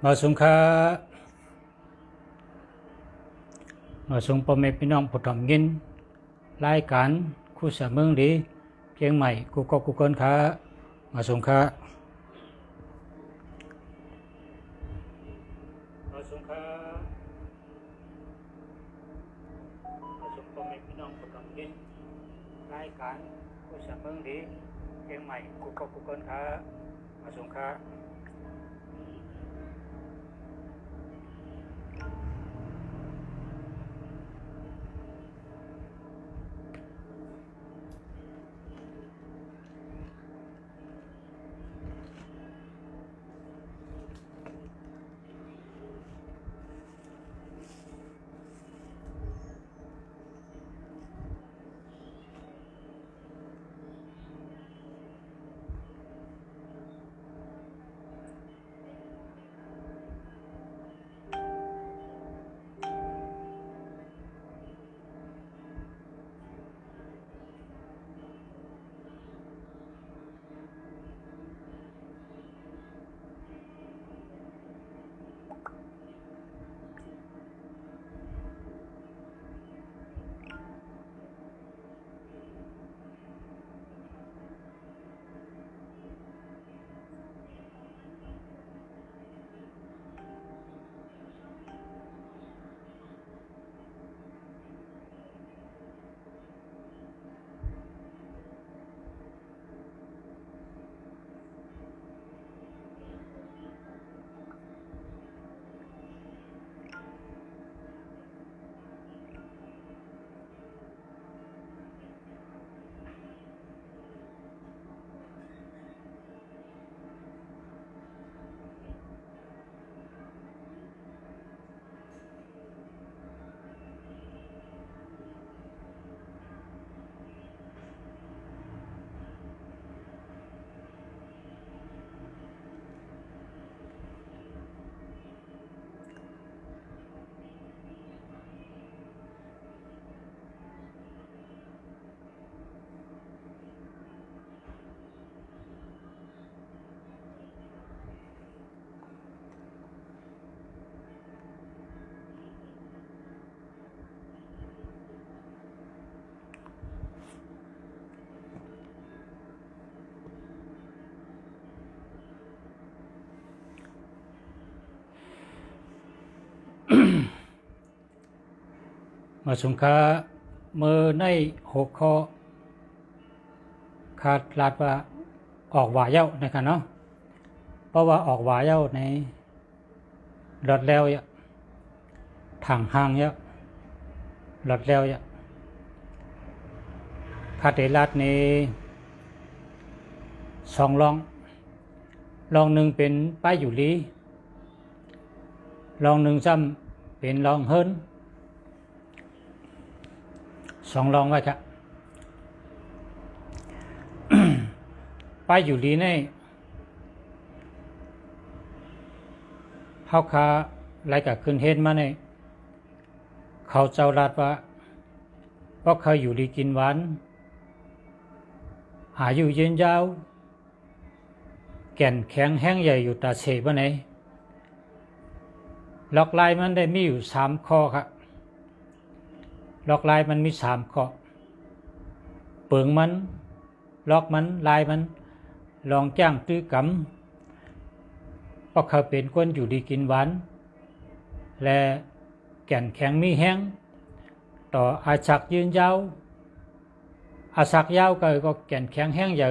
มาสงค่ามาส่งพ่อแม่พี่น้องผู้ทำยินรายการคู่สาเมืองดีเพียงใหม่กูก็กูเกินค่ามาส่งค่ามาส่งค่ามาส่งพ่อแม่พี่น้องผู้ทำยินรายการคู่สาเมืองดีเพียงใหม่กูก็กูเกินค่ามาส่งค่ามาสงค่าเมื่อในหกข้อขาดลาดว่าออกหวาเย้านะครับเนาะเพราะว่าออกหวาเย้าในรถแล้วทางห้างเยอะรถแล้วขาดเดลาดในสองลองหนึ่งเป็นป้ายอยู่ลีลองหนึ่งซ้ำเป็นลองเฮิร์นสองลองไว้ครับ ป้ายอยู่ลีในเขาคาอะไรกับขึ้นเฮ็ดมาในเขาเจ้ารัดว่าเพราะเขาอยู่ดีกินหวานอายุยืนยาวแก่นแข็งแห้งใหญ่อยู่ตาเฉบไหนล็อกลายมันได้มีอยู่3 ข้อครับล็อกลายมันมี3 ข้อเปิงมันล็อกมันลายมันลองจ้างตื้อกำเพราะเขาเป็นคนอยู่ดีกินหวานและแก่นแข็งมีแห้งต่ออาศักยืนยาวอาศักยาวก็แก่นแข็งแห้งใหญ่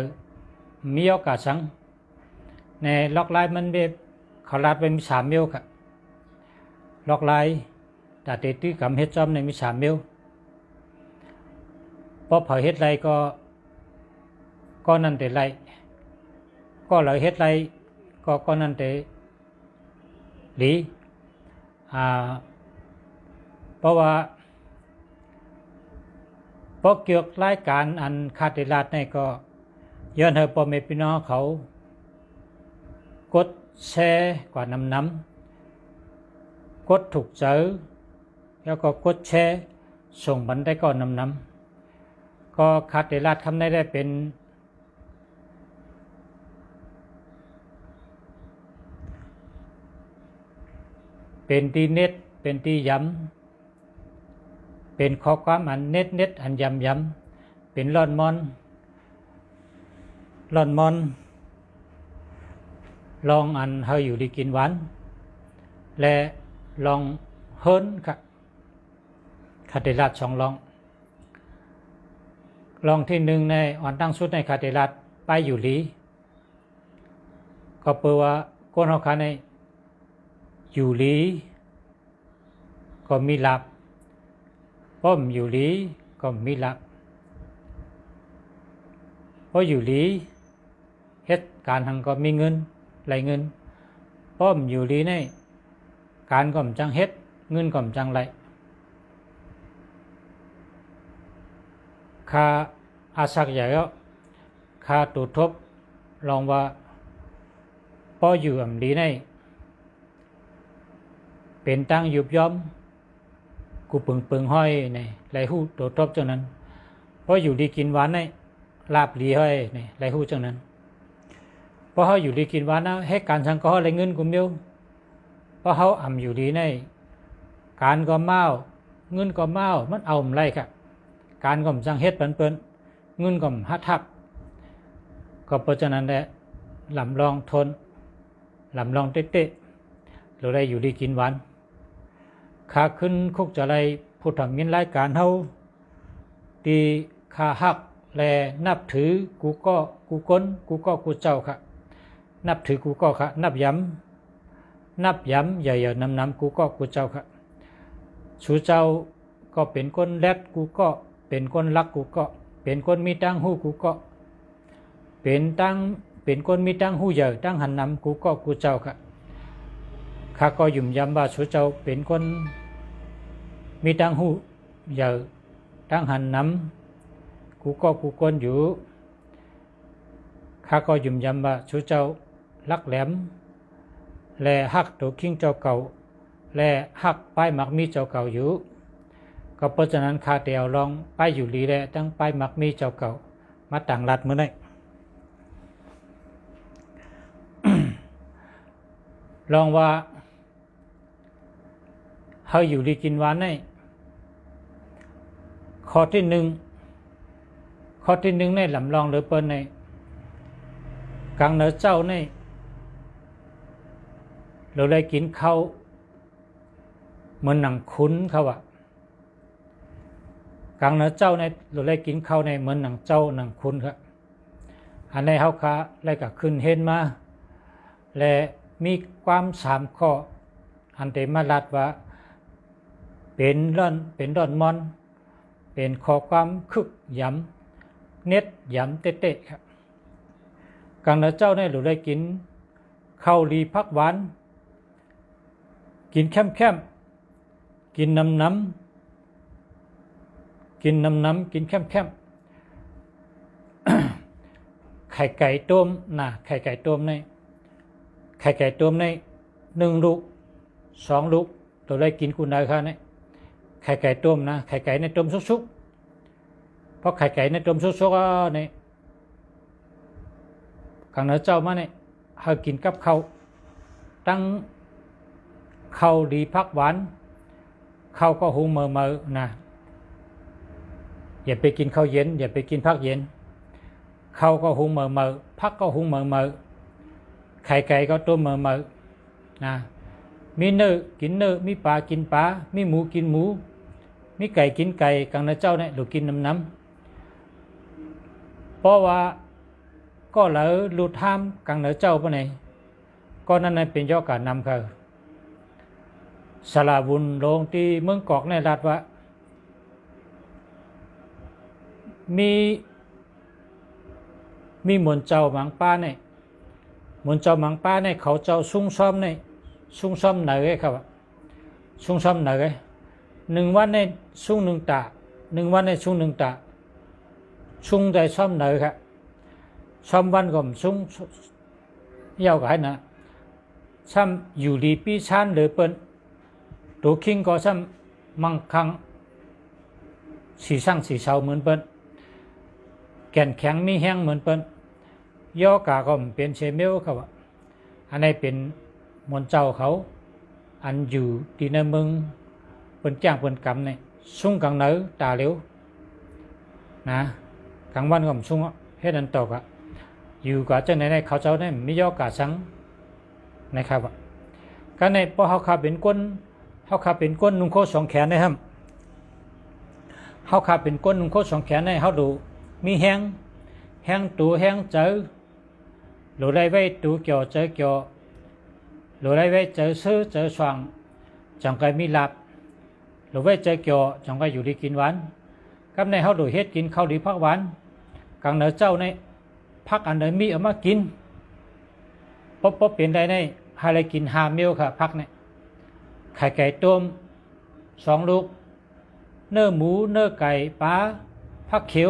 มีโอกาสสังในล็อกลายมันแบบเขาลาดไปมี3 เมลครับล็อกลายแต่เตตื้อกำเฮ็ดจอมในมี3 เมลพอเผาเฮ็ดไรก็นั่นแต่ไรก็เลยเฮ็ดไรก็นั่นแต่หลีเพราะว่าเพราะเกี่ยวกับรายการอันคาติลาดนี่ก็ย้อนให้พ่อแม่พี่น้องเขากดแชร์กว่านำกดถูกใจแล้วก็กดแชร์ส่งบันได้ก็นำก็คาติลาดคำนี้ได้เป็น เป็นที่เน็ตเป็นที่ย้ำเป็นข้อความอันเน็ตอันย้ำเป็นล่อนมอนลองอันเฮาอยู่ดีกินหวานและลองเฮิรนค่ะคาเทรัต2ลองที่1ในอ่อนตั้งสุดในคาเทรัตไปอยู่ลีก็เปว่าก้นเฮาคาในอยู่ลีก็มีหลับป้อมอยู่ลีก็มีหลับเพราะอยู่ลีเฮ็ดการทางก็มีเงินไหลเงินป้อมอยู่ลีในการก็มจังเฮ็ดเงินก็มจังไหลค่าอาศักใหญ่ก็ค่าตูทบลองว่าป้ออยู่อำลีในเป็นตั้งยุบย้อมกูปึงห้อยในไหลหู้ตูทบจังนั้นเพราะอยู่ดีกินหวานในลาบลีห้อยในไหลหู้จังนั้นเพราะเฮาอยู่ดีกินหวานนะให้การสังก็ไหลเงินกุมเดียวเพราะเฮาอำอยู่ดีในการก็เมาเงินก็เมามันเอามไรค่ะการก็จังเฮ็ดเปิ้นเงินก็หัดทับก็เพราะฉะนั้นแหละลำลองทนลำลองเตะๆเราได้อยู่ดีกินหวานค่าขึ้นคุกจะไรผู้ทำเงินรายการเฮาที่ค่าฮักและนับถือกูก็กูก้นกูก็กูเจ้าค่ะนับถือกูก็ค่ะนับย้ำใหญ่ๆน้ำกูก็กูเจ้าค่ะชูเจ้าก็เป็นคนแรดกูก็เป็นคนรักกูก็เป็นคนมีตั้งหูกูก็เป็นคนมีตั้งหูใหญ่ตั้งหันน้ำกูก็กูเจ้าค่ะข้าก็ยุ่มย้ำว่าชูเจ้าเป็นคนมีตั้งหูใหญ่ตั้งหันน้ำกูก็กูก้นอยู่ข้าก็ยุ่มย้ำว่าชูเจ้ารักแหลมและฮักตัวคิงเจ้าเก่าและฮักป้ายมักมีเจ้าเก่าอยู่ก็เพราะฉะนั้นข้าเตียวลองป้ายอยู่ลีแลตั้งป้ายมักมีเจ้าเก่ามาต่างรัดเมื่อไหร่ ลองว่าเฮาอยู่ลีกินหวานในข้อที่1ในลำลองหรือเปิ้นในกังเหนือเจ้าในเราได้กินข้าวเหมือนหนังคุ้นเขาอะกังเหนือเจ้าในเราได้กินข้าวในเหมือนหนังเจ้าหนังคุ้นครับอันในเฮาค้าได้ก็ขึ้นเห็นมาและมีความ3ข้ออันเตมาลัดว่าเป็นร่อนมอนเป็นข้อความคึกย้ำเน็ตย้ำเตะครับกังเหนือเจ้าในเราได้กินข้าวรีพักหวานกินแคมกินน้ำกินแคมไข่ไก่ต้มนะไข่ไก่ต้มใน1 ลูก2 ลูกตัวได้กินกูนายค่ะเนี่ยไข่ไก่ต้มนะไข่ไก่ในต้มสุกๆเพราะไข่ไก่ในต้มสุกๆก็เนี่ยกังเหนือเจ้ามาเนี่ยเฮากินกับข้าวตั้งข้าวดีพักหวานข้าวก็หุงเมื่อนะอย่าไปกินข้าวเย็นอย่าไปกินพักเย็นข้าวก็หุงเมื่อพักก็หุงเมื่อไข่ไก่ก็ต้มเมื่อนะมีเนื้อกินเนื้อมีปลากินปลามีหมูกินหมูมีไก่กินไก่กังเหนือเจ้าเนี่ยเรากินน้ำเพราะว่าก็เลยหลุดห้ามกังเหนือเจ้าปะไหนก็นั่นเป็นย่อการนำเขาสลาบุญลงที่เมืองกอกในรัฐว่ามีมนเจ้าหมังป้าในมนเจ้าหมังป้าในเขาเจ้าซุ่งซ้อมเหนือครับซุ่งซ้อมเหนือ1 วันในซุ่ง1 ตา1 วันในซุ่ง1 ตาซุ่งใจซ้อมเหนือครับซ้อมวันก็ซุ่งยาวกันนะซ้ำอยู่ดีปีชานหรือเปิ้นตัวคิงก็ซ้ำมังคังสีช่างสีเสาเหมือนเปิ้นแก่นแข็งมีแห้งเหมือนเปิ้นย่อกาก็เป็นเชเมลครับอันนี้เป็นมนเจ้าเขา อันอยู่ที่ในเมืองเป็นจ้างเป็นกำเนี่ยซุ่งกลางเนื้อตาเหลวนะกลางวันก็ซุ่งเฮ็ดอันตกอยู่กับเจ้าในเขาเจ้าเนี่ยไม่ย่อกาสังนะครับก็ในพอเขาขับเป็นก้นเขาขับเป็นก้นนุ่งโคสองแขนนะครับเขาขับเป็นก้นนุ่งโคสองแขนในเขาดูมีแห้งตัวแห้งเจอหรือไรไว้ตัวเกี่ยวเจอเกี่ยวหรือไรไว้เจอซื้อเจอสว่างจังไกมีหลับหรือไว้เจอเกี่ยวจังไกอยู่ดีกินหวานกับในเขาดูเฮ็ดกินข้าวดีพักหวานกลางเหนือเจ้าในพักอันไหนมีเอามากินป๊บเปลี่ยนได้ในให้อะไรกิน5 มื้อค่ะพักเนี่ยไข่ไก่ต้ม2 ลูกเนื้อหมูเนื้อไก่ปลาผักเขีย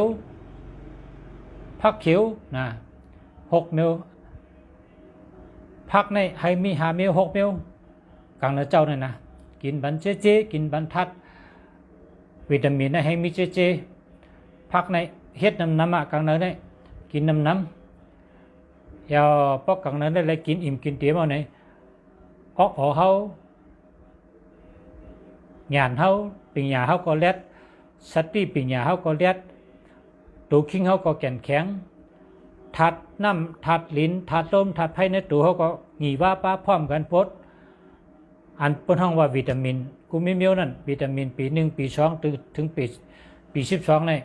วนะ6 มื้อพักในให้มี5 มื้อ6 มื้อกลางเหนือเจ้าเนี่ยนะกินบันเจกินบันทัดวิตามินให้มีเจพักในเฮ็ดน้ำกลางเหนือเนี่ยกินน้ำอย่าพอกกลางเหนือได้เลยกินอิ่มกินเตี๋ยวเอาไหนออกเขาหยานเขาปิญญาเขาก็เล็ดสติปิญญาเขาก็เล็ดตัวคิงเขาก็แข็งแข็งถัดน้ำถัดลิ้นถัดลมถัดไผ่ในตัวเขาก็หนีว่าป้าพร้อมกันพดอันเป็นห้องว่าวิตามินกูไม่มีนั่นวิตามินปี1ปี2ถึงปี12เนี่ย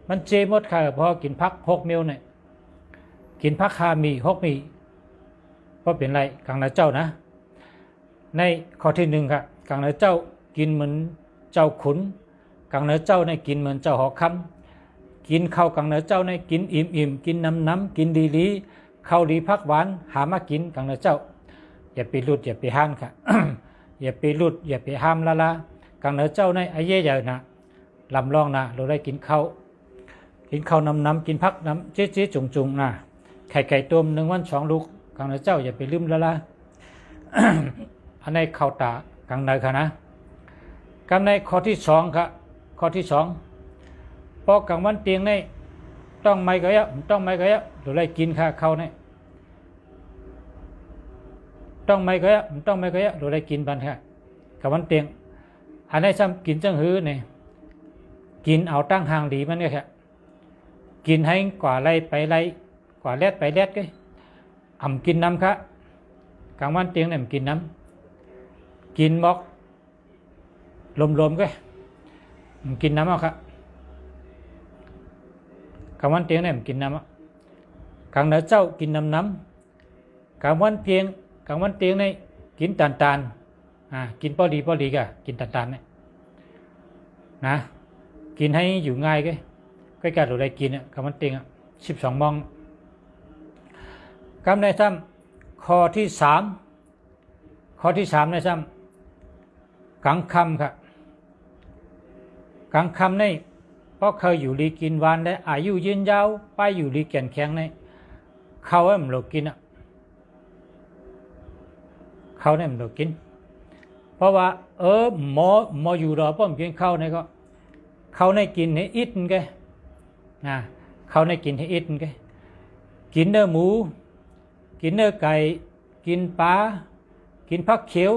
มันเจหมดค่ะพอกินพัก6 มื้อเนี่ยกินพัก5 มื้อ6 มื้อเพราะเป็นไรกลางเหนือเจ้านะในข้อที่1ครับกลางเหนือเจ้ากินเหมือนเจ้าขุนกลางเหนือเจ้าในกินเหมือนเจ้าหอคำกินข้าวกลางเหนือเจ้าในกินอิ่มกินน้ำกินดีข้าวดีพักหวานหามากินกลางเหนือเจ้าอย่าไปลุดอย่าไปห้ามค่ะ อย่าไปลุดอย่าไปห้ามละกลางเหนือเจ้าในไอ้เย่ใหญ่นะลำลองนะเราได้กินข้าวน้ำกินพักน้ำเจ๊จุงนะไข่ไก่ต้ม1 วัน 2 ลูกกลางเหนือเจ้าอย่าไปลืมละ อันในข้าวตากลางเหนือค่ะนะกำในข้อที่2ครับข้อที่2พอกลางวันเตียงในต้องไม่ก็เยอะเราได้กินค่ะข้าวในต้องไม่ก็เยอะเราได้กินบันค่ะกลางวันเตียงอันในซ้ำกินจังหื้อเนี่ยกินเอาตั้งห่างดีมันเนี่ยค่ะกินให้กว่าไรไปไรกว่าแลดไปแลดก็กินน้ำค่ะกลางวันเตียงเนี่ยกินน้ำกินบอกลมก็กินน้ำเอาครับกลางวันเตียงเนี่ยกินน้ำกลางเหนือเจ้ากินน้ำกลางวันเตียงเนี่ยกินตาลกินพอดีก็กินตาลเนี่ยนะกินให้อยู่ง่ายก็ใกล้ๆเราได้กินกลางวันเตียง12 โมงกำในซ้ำข้อที่3ในซ้ำกลางค่ำครับกลางค่ำในเพราะเคยอยู่ดีกินวันและอายุยืนยาวไปอยู่ดีแข็งแข็งในเขาให้มันเรากินเขาเนี่ยมันเรากินเพราะว่าหมออยู่รอป้อมกินข้าวในก็เขาในกินให้อิดไงเขาในกินให้อิดไงกินเนื้อหมูกินเนื้อไก่กินปลากินผักเขียว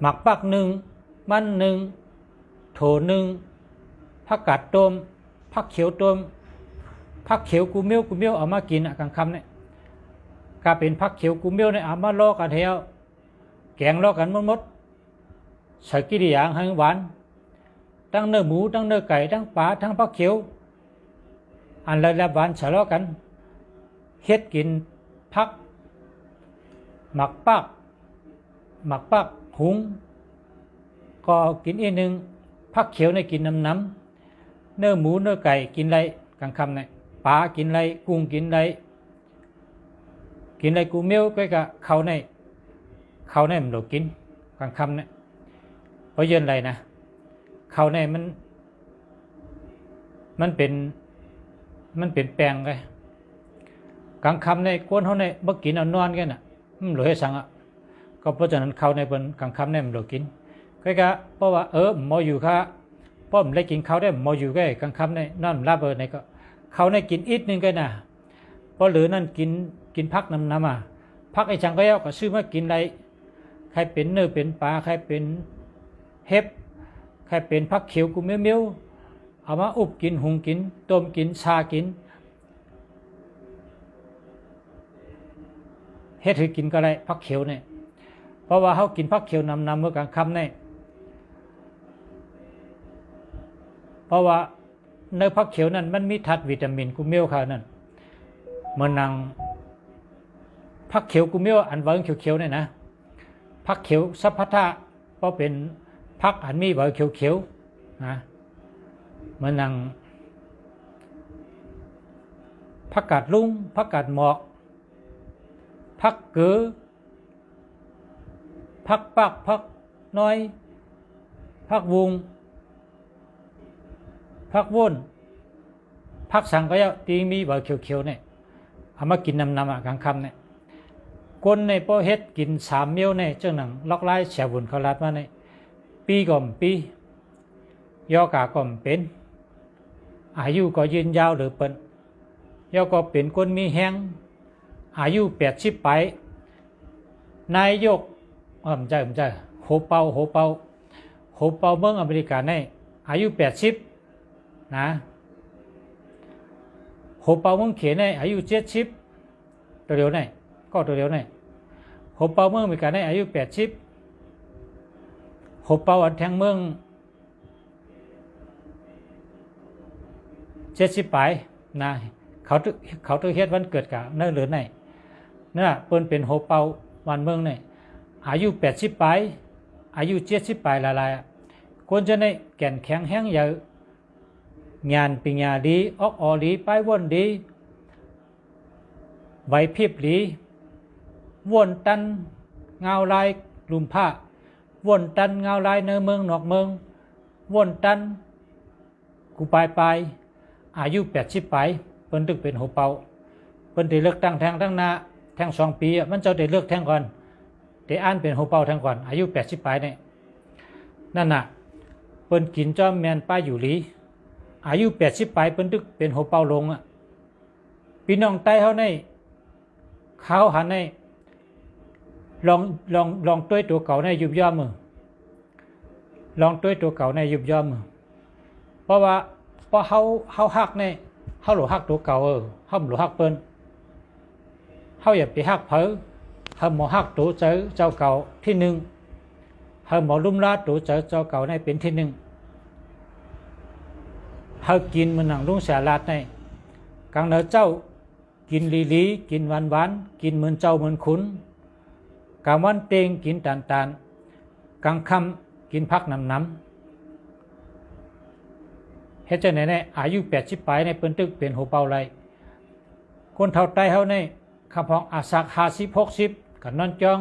หมักปัก1 มัน1 โถ1ผักกาดต้มผักเขียวต้มผักเขียวกูเมียวเอามากินกลางค่ำเนี่ยก็เป็นผักเขียวกูเมียวเนี่ยเอามาลอกกันเทียวแกงลอกกันหมดใส่กี่อย่างให้หวานทั้งเนื้อหมูทั้งเนื้อไก่ทั้งปลาทั้งผักเขียวอันละหวานใส่ลอกกันเฮ็ดกินผักหมักปักหุงก็กินอีก1ผักเขียวในกินน้ำเนื้อหมูเนื้อไก่กินไรกลางค่ำเนี่ยปลากินไรกุ้งกินไรกูเมียวก็เขาในมันเรากินกลางค่ำเนี่ยเพราะเย็นไรนะเขาในมันเป็นแปลงไงกลางค่ำในก้นเขาในเมื่อกินเอานอนกันหรือให้สั่งก็เพราะฉะนั้นเขาในบนกลางค่ำในมันเรากินก็เพราะว่าหมออยู่ค่ะเพราะมันได้กินเขาได้หมออยู่ก็กลางค่ำในนั่นลาเบอร์ในก็เขาในกินอีกนึงก็นะเพราะเหลือนั่นกินพักน้ำพักไอ้ช่างก็เอาก็ซื้อมากินไร ใครเป็นเนื้อเป็นปลาใครเป็นเห็บใครเป็นผักเขียวกูเมียวๆเอามาอุบกินหุงกินต้มกินชากินเฮ็ดให้กินก็ได้ผักเขียวเนี่ยเพราะว่าเขากินผักเขียวนำเมื่อกลางค่ำเนี่ยเพราะว่าในผักเขียวนั้นมันมีธาตุวิตามินกูเมียวค่ะนั่นเมื่อนังผักเขียวกูเมียวอันเวิร์เขียวๆเนี่ยนะผักเขียวสัพพะทะเพราะเป็นผักอันมีเวิร์เขียวๆนะเมื่อนังผักกาดลุงผักกาดหมอกผักเกือผักปักผักน้อยผักวุงผักว่นผักสังก็ยาตีมีใบเขียวๆเนี่ยเอามากินนำกลางค่ำเนี่ยคนในพอเฮ็ดกิน3 มื้อเนี่ยเจ้าหนังล็อกไล่แฉบุญเขาลัดมาเนี่ยปีก่อมปียอกาก่อมเป็นอายุก็ยืนยาวหรือเปิ้นยอก็เป็นคนมีแห้งอายุ80ไปนายกไม่ใช่โฮเปาเมืองอเมริกาเนี่ยอายุ80นะโฮเปาเมืองเขนเนี่ยอายุ70ตัวเดียวเนี่ยก็ตัวเดียวเนี่ยโฮเปาเมืองอเมริกาเนี่ยอายุ80โฮเปาอันแทงเมือง70ไปนะเขาตัวเฮ็ดวันเกิดกับนั่นหรือไหนนั่นเปิ้นเป็นโฮเปาวันเมืองเนี่ยอายุ80ไปอายุ70ไปหลายๆคนจะได้แก่นแข็งแห้งเยอะงานปัญญาดีออกดีไปวนดีไหวพริบดีวนตันเงาลายลุมผ้าวนตันเงาลายในเมืองนอกเมืองวนตันกูไปอายุ80ไปเปิ้นตึกเป็นโฮเปาเปิ้นได้เลือกตั้งแทงหน้าแทง2 ปีมันจะได้เลือกแทงก่อนได้อ่านเป็นโฮเปาแทงก่อนอายุ80ไปเนี่ยนั่นน่ะเปิ้นกินจอมแมนป้าอยู่หลีอายุ80ไปเปิ้นตึกเป็นโฮเปาลงอ่ะพี่น้องใต้เฮาในเขาหันในลองต้วยตัวเก่าในยุบย่อมมือลองต้วยตัวเก่าในยุบย่อมมือเพราะเฮาฮักในเฮาหลฮักตัวเก่าเฮาหลฮักเปิ้นเฮาอย่าไปฮักเผอเฮาหมอฮักตัวเจ้าเก่าที่1เฮาหมอลุ่มลาตัวเจ้าเก่าในเป็นที่1เฮากินมันหนังลุงแสลาดในกลางเนอเจ้ากินลีกินหวานกินเหมือนเจ้าเหมือนขุนกลางวันเตงกินตานกลางค่ำกินพักน้ำเฮ็ดจังได๋เนี่ยอายุ80ปลายในเปิ้นตึกเป็นโฮเปาไรคนเฒ่าใต้เฮาในคำพ้องอาสัก50 60กันนอนจอง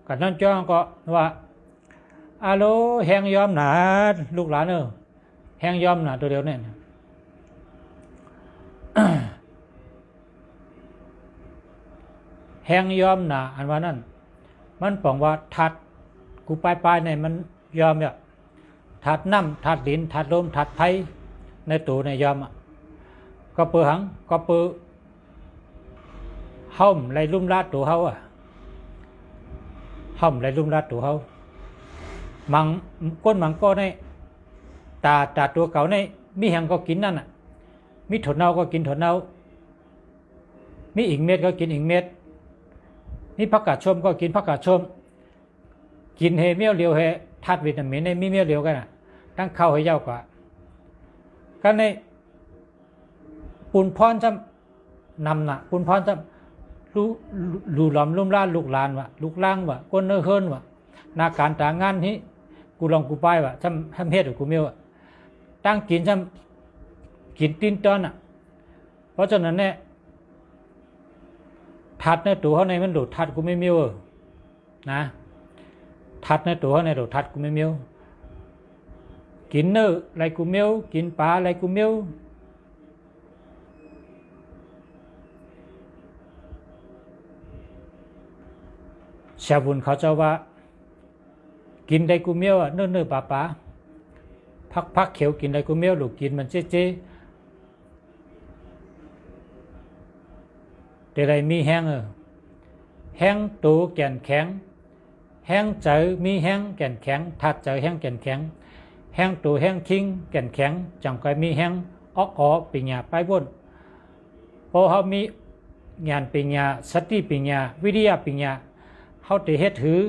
กันนอนจองก็ว่าอาโลแหงยอมหนาลูกหลานแหงยอมหนาตัวเดียวเนี่ยแหงยอมหนาอันว่านั่นมันปองว่าทัดกูปลายเนี่ยมันยอมเนี่ยทัดน้ำทัดดินทัดลมทัดไฟในตัวในยอมก็เปือหังก็เปือห่มไรลุ่มลาดตัวเขาห่มไรลุ่มลาดตัวเขามังก้นมังก็ในตาตัวเก่าในมีแหงก็กินนั่นมีถั่วเน่าก็กินถั่วเน่ามีอีกเม็ดก็กินอีกเม็ดมีผักกาดชมก็กินผักกาดชมกินเฮเมียวเลียวเฮธาตุวิตามินในมีเมียวเลียวกันตั้งเข้าให้เย้ากว่ากันในปุนพรจะนำปุนพรจะรู้หลอมลุ่มล้านลูกหลานวะลูกล่างวะก้นเนื้อเฮิรนวะนาการต่างงานนี้กูลองกูไปวะทำเฮ็ดหรือกูเมียวตั้งกินกินตีนตอนเพราะฉะนั้นเนี่ยทัดในตัวเขาในมันโดดทัดกูไม่เมียวนะทัดในตัวเขาในโดดทัดกูไม่เมียวกินเนื้ออะไรกูเมียวกินปลาอะไรกูเมียวชาวบุญเขาเจ้าว่ากินได้กูเมียวเนื้อปลาพักเขียวกินได้กูเมียวลูกกินมันเจ๊ แต่ใดมีแห้งแห้งตูแก่นแข็งแห้งเจอมีแห้งแก่นแข็งถัดเจอแห้งแก่นแข็งแห้งตูแห้งคิงแก่นแข็งจังก็มีแห้งออกปัญญาไปบนพอเขามีญาณปัญญาสติปัญญาวิทยาปัญญาเขาได้เฮ็ดถือ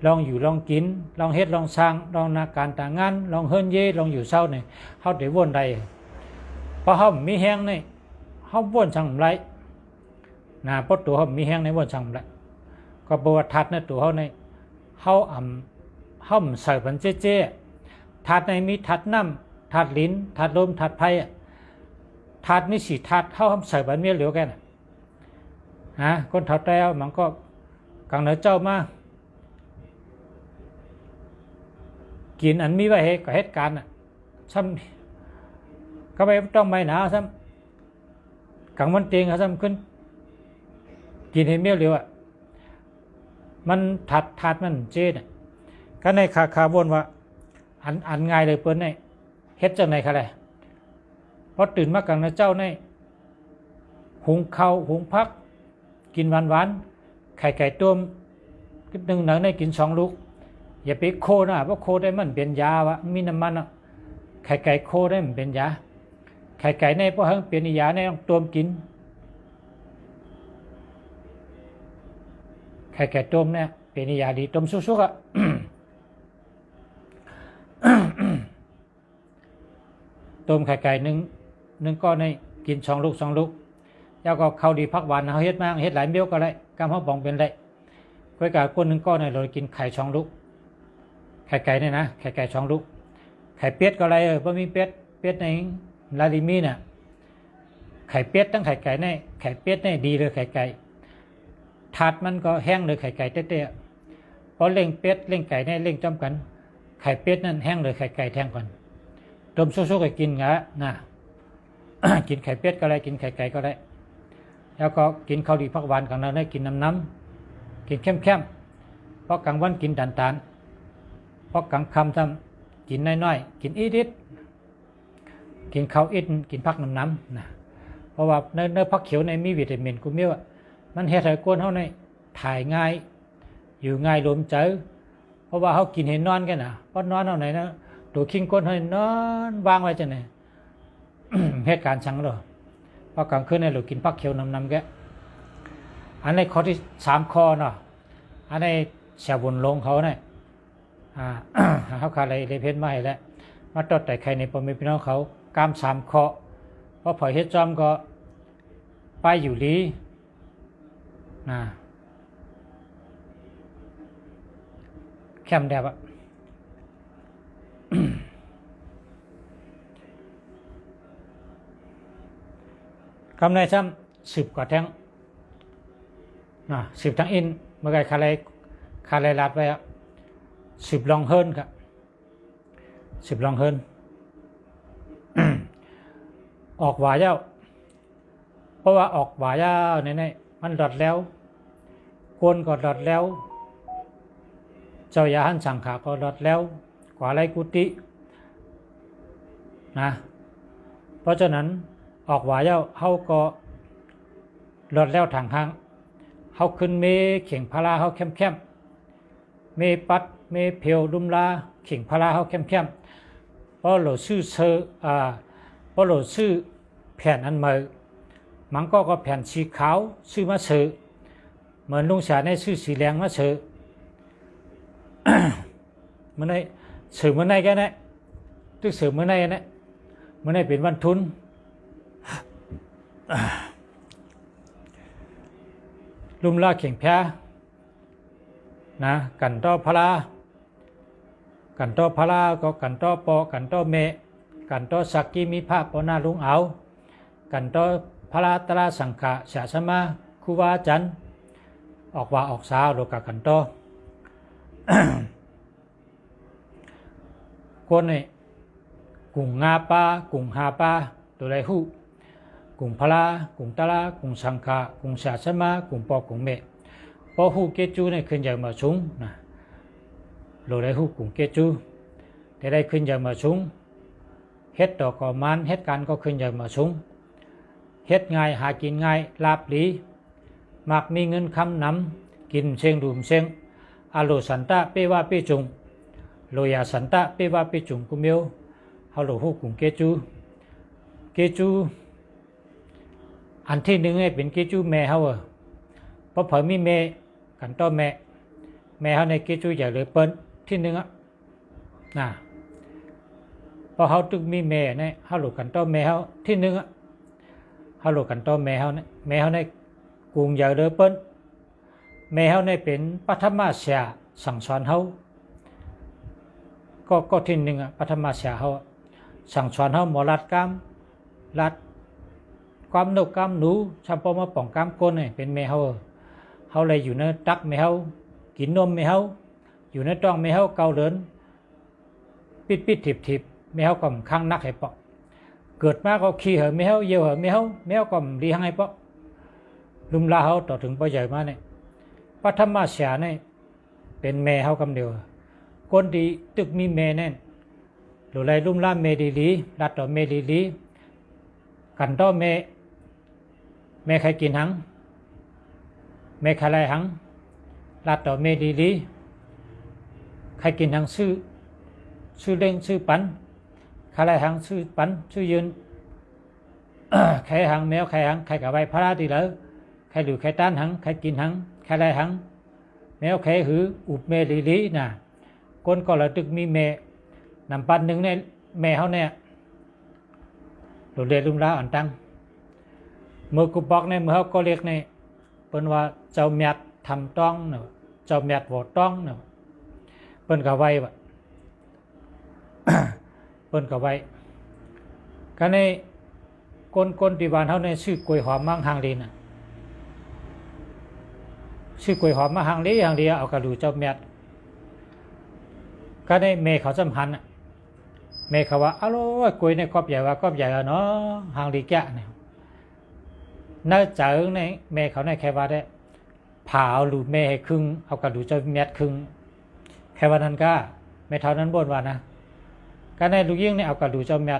ลองอยู่ลองกินลองเฮ็ดลองสร้างลองนาการต่างงานลองเฮิรนเย่ลองอยู่เศร้าเนี่ยเขาได้วนใดเพราะเขามีแห้งนี่เขาวนช่างไรนะเพราะตัวเขามีแห้งในวนช่างไรก็บวชทัดในตัวเขาในเขาเขาใส่บันเจ๊ทัดในมีทัดน้ำทัดลิ้นทัดลมทัดไผ่ทัดมีสีทัดเขาใส่บันเมียเหลียวกันนะคนทัดแล้วมันก็กังเหนือเจ้ามากินอันมีไว้ให้กับเหตุการณ์ซ้ำก็ไม่ต้องไม่หนาวซ้ำกังมันเตียงซ้ำขึ้นกินให้เมียเหลียวมันทัดมันเจ๊เนี่ยก็ในคาบนว่าอันง่ายเลยเปิ้นในเฮ็ดจังไหนคะเลยพอตื่นมากังนะเจ้าในหุงข้าวหุงพักกินหวานไข่ไก่ต้มหนึ่งหนังในกิน2 ลูกอย่าไปโคนะเพราะโคได้มันเป็นยาวะมีน้ำมันไข่ไก่โคได้มันเป็นยาไข่ไก่ในเพราะเฮงเป็นยาในต้องต้มกินไข่ไก่ต้มเนี่ยเป็นยาดีต้มสุกๆต้มไข่ไก่หนึ่งก้อนในกิน2 ลูกแล้วก็ข้าวดีพักหวานเขาเฮ็ดมากเฮ็ดหลายเมี่ยวก็ได้กำเขาบองเป็นได้ก้อยกาก้น1 ก้อนในเรากินไข่2 ลูกไข่ไก่เนี่ยนะไข่ไก่2 ลูกไข่เป็ดก็อะไรเพราะมีเป็ดในลาดิมีน่ะไข่เป็ดตั้งไข่ไก่ในไข่เป็ดในดีเลยไข่ไก่ถาดมันก็แห้งเลยไข่ไก่เต้ๆพอเล่งเป็ดเล่งไก่ในเล่งจอมกันไข่เป็ดนั่นแห้งเลยไข่ไก่แทงก่อนต้มซุกๆก็กินงะนะ กินไข่เป็ดก็ได้กินไข่ไก่ก็ได้แล้วก็กินข้าวดีพักหวานกลางวันได้กินน้ำกินเข้มเพราะกลางวันกินตานเพราะกลางค่ำทำกินน้อยๆกินอิดกินข้าวอิดกินพักน้ำนะเพราะว่าเนื้อผักเขียวในมีวิตามินกูเมียวมันเฮ็ดให้ก้นเขาในถ่ายง่ายอยู่ง่ายลมเจอเพราะว่าเขากินเห็นนอนกันนะเพราะนอนเอาไหนนะตัวคิงก้นให้นอนวางไว้จังไหน เหตุการณ์ชังเลยพอกลางคืนในเรากินผักเขียวน้ำแกอันในข้อที่3 ข้อเนาะอันในเสียบุญลงเขาเนี่ยเขาขาดอะไรเลยเพ้นไม่แล้วมาตอดแต่ใครในพ่อแม่พี่น้องเขากาม3 ข้อเพราะพอเฮ็ดจอมก็ไปอยู่ลีแคมแดบคำในซ้ำ10 กว่าแท่ง10 ทั้งอินเมื่อไงคาไรลัดไว้10 ลองเฮิร์นครับ10 ลองเฮิร์น ออกหวายเย้าเพราะว่าออกหวายเย้าเนี่ยมันดอดแล้วกวนก็ดอดแล้วเจ้ายาหันสังขาก็ดอดแล้วกว่าไรกุฏินะเพราะฉะนั้นออกหวายเย้าเขาก็ดอดแล้วทางห้างเขาขึ้นเมเข่งพาราเขาเข้มเมปัดเมเพียวดุมลาเข่งพาราเขาเข้มเพราะเราซื้อเพราะเราซื้อแผ่นอันใหม่มันก็แผ่นสีขาวซื้อมาซื้อเหมือนลุงเสียในซื้อสีแดงมาซื้อ เมื่อไหร่ซื้อเมื่อไหร่แกเนี่ยตึกซื้อเมื่อไหร่เนี่ยเมื่อไหร่เป็นวันทุน ลุมลาเข่งแพ้นะกันต่อพลาก็กันต่อปอกันต่อเมกันต่อสักกิมีภาพปนาลุงเอากันต่อพระตราสังฆะฉะสมาคุวาจันออกว่าออกสาวโลกกันต่อ คนนี่กุ่งงาปากุ่งหาปาตัวไรหูกุ่งพลากุ่งตรากุ่งสังฆะกุ่งฉะสมากุ่งปอกุ่งเมพอหูเกจูในขึ้นจากมาชุงนะโลไรหูกุ่งเกจูแต่ได้ขึ้นจากมาชุงเฮ็ดต่อก่อมันเฮ็ดการก็ขึ้นจากมาชุง เฮ็ดง่ายหากินง่ายลาบหลีมักมีเงินคำนำกินเชียงดุมเชียงอาโลสันตะเปว่าเปจุงโลยาสันตะเปว่าเปจุงกุเมียวเฮาโลฮู้กุงเกจูอันที่หนึ่งเป็นเกจูแม่เฮาเพราะเผยมีแม่กันต่อแม่เฮาในเกจูใหญ่เลยเปิ้นที่หนึ่งน่ะพอเฮาตึกมีแม่เนี่ยเฮาโลกันต่อแม่เฮาที่หนึ่งเฮาโลกันต่อแม่เฮาเนี่ยแม่เฮาในกุงใหญ่เลยเปิ้นแม่เฮาในเป็นปัทมาเสียสั่งสอนเฮาก็ที่หนึ่งปัทมาเสียเฮาสั่งสอนเฮาหมอรัดกามรัดความนกกามหนูชัมปอมาป่องกามก้นเนี่ยเป็นแม่เฮาเลยอยู่ในตักแม่เฮากินนมแม่เฮาอยู่ในต้องแม่เฮาเกาเดินปิดถิบแม่เฮาก็ข้างนักให้ปอกเกิดมาก็ขี้เหอะแม่เฮาเยี่ยวเหอะแม่เฮาก็ดีให้ปอกลุมลาเฮาต่อถึงปอใหญ่มาเนี่ยปัทมาเสียเนี่ยเป็นแม่เฮากำเดียวคนที่ตึกมีแม่แน่นหรือไรลุ่มล่าเมดีลีรัดต่อเมดีลีกันต่อเมใครกินหังเมใครไรหังรัดต่อเมดีลีใครกินหังชื่อเล่งชื่อปันใครไรหังชื่อปันชื่อยืน ใครหังแมวใครหังใครกับใบพระราดีแล้วใครหรือใครต้านหังใครกินหังใครไรหังแมวใครหืออุบเมดีลีน่ะคนก็ระตึกมีเมนำปันหนึ่งในแม่เขาเนี่ยโดดเรียนลุ่มล้าอ่อนตังเมื่อกูบอกในเมื่อเขาก็เรียกในเป็นว่าเจ้าเมียดทำต้องเนาะเจ้าเมียดโหวตต้องเนาะเป็นกะไว้วะ เป็นกะไว้กันในคนที่บ้านเขาในชื่อกล้วยหอมมังหางลีน่ะชื่อกล้วยหอมมังหางลีเอากระดูเจ้าเมียดก็ได้เมย์เขาสัมพันธ์เมย์เขาว่าอ้าวกล้วยในกอบใหญ่ว่ากอบใหญ่เนาะหางลีแกะเนี่ยน่าจะในเมย์เขาในแค่ว่าได้ผ่าเอาหลูเมย์ให้ครึ่งเอากระดูเจ้าเมียดครึ่งแค่วันนั้นก็ไม่เท่านั้นบ่นว่านะก็ในลูกยิ่งเนี่ยเอากระดูเจ้าเมีย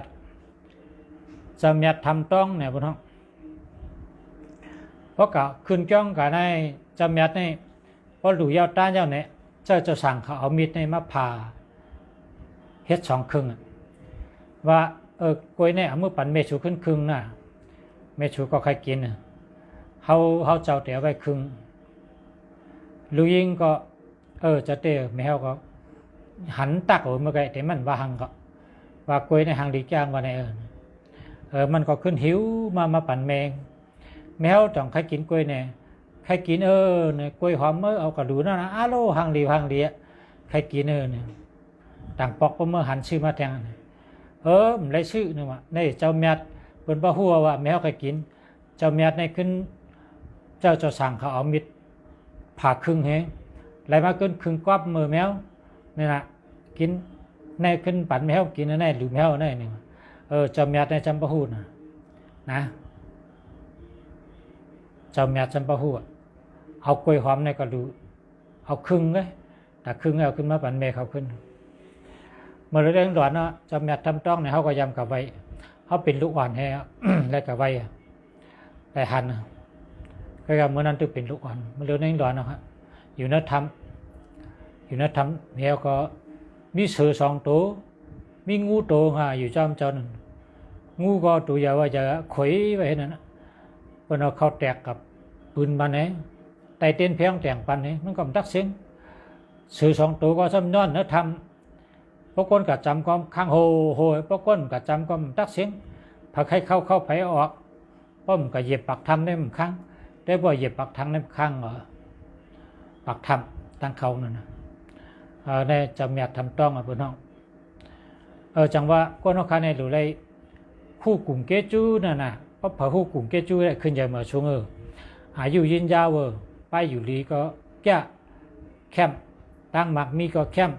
ดทำต้องเนี่ยบนห้องเพราะก็ขึ้นจ้องกับในเจ้าเมียดนี่เพราะหลูยาวต้านยาวเนี่ยเจ้าสั่งเขาเอามีดในมาผ่าเฮ็ดสองครึ่งว่ากล้วยเนี่ยเอามือปั่นเมชูขึ้นครึ่งน่ะเมชูก็ใครกินเขาเจ้าเตี๋ยวไว้ครึ่งลูกยิงก็จะเตี๋ยวไม่เฮาก็หันตักเมื่อไงแต่มันว่าหังก็ว่ากล้วยในหังดีจ้างว่าในมันก็ขึ้นหิวมาปั่นแมวต้องใครกินกล้วยเนี่ยใครกินเนี่ยกล้วยหอมเอากระดูนั่นนะอ้าโลหังเลียใครกินเนี่ยต่างปอกเมื่อหันชื่อมาแทงมันได้ชื่อนึงว่าในเจ้าเมียดเป็นป้าหัวว่าแมวใครกินเจ้าเมียดในขึ้นเจ้าสั่งเขาเอามิดผ่าครึ่งเฮอะไรมาขึ้นครึ่งกอบมือแมวนี่นะกินในขึ้นปั่นแมวกินในหรือแมวในนี่เจ้าเมียดในจำป้าหูนะเจ้าเมียดจำป้าหูเอากล้วยหอมในกระดูเอาครึ่งเลยแต่ครึ่งเอาขึ้นมาปั่นแม่เขาขึ้นเมื่อเรื่องหลอนเนาะเจ้าเมียดทำต้องเนี่ยเขาก็ยำกับไว้เขาเป็นลูกอ่อนแฮะ แล้วกับไว้แต่หันก็เมื่อนั้นตึกเป็นลูกอ่อนเมื่อเรื่องหลอนนะครับอยู่นัดทำแมวก็มีเสือสองตัวมีงูตัวอยู่จอมเจ้าหนึ่งงูก็ตัวใหญ่ว่าจะข่อยไว้นั่นนะพอเขาแตกกับปืนมันเนี่ยไต่เต้นเพียงแต่งปันเนี่ยมันก็ตักเสียงสื่อสองตัวก็ซ้ำย้อนนะทำพวกคนกับจำก็ข้างโหพวกคนกับจำก็ตักเสียงพอใครเข้าไปออกป้อมกับเหยียบปักทำได้มันข้างได้บ่เหยียบปักทางได้ข้างปักทำตั้งเขานั่นนะในจำเมียดทำต้องบนห้องจังว่าก้นนกขาในหรือไรคู่กลุ่มเกจูนั่นนะเพราะเผาคู่กลุ่มเกจูได้ขึ้นใหญ่มาช่วงอายุยืนยาวไปอยู่ลีก็แก่แคมตั้งหมักมีก็แคม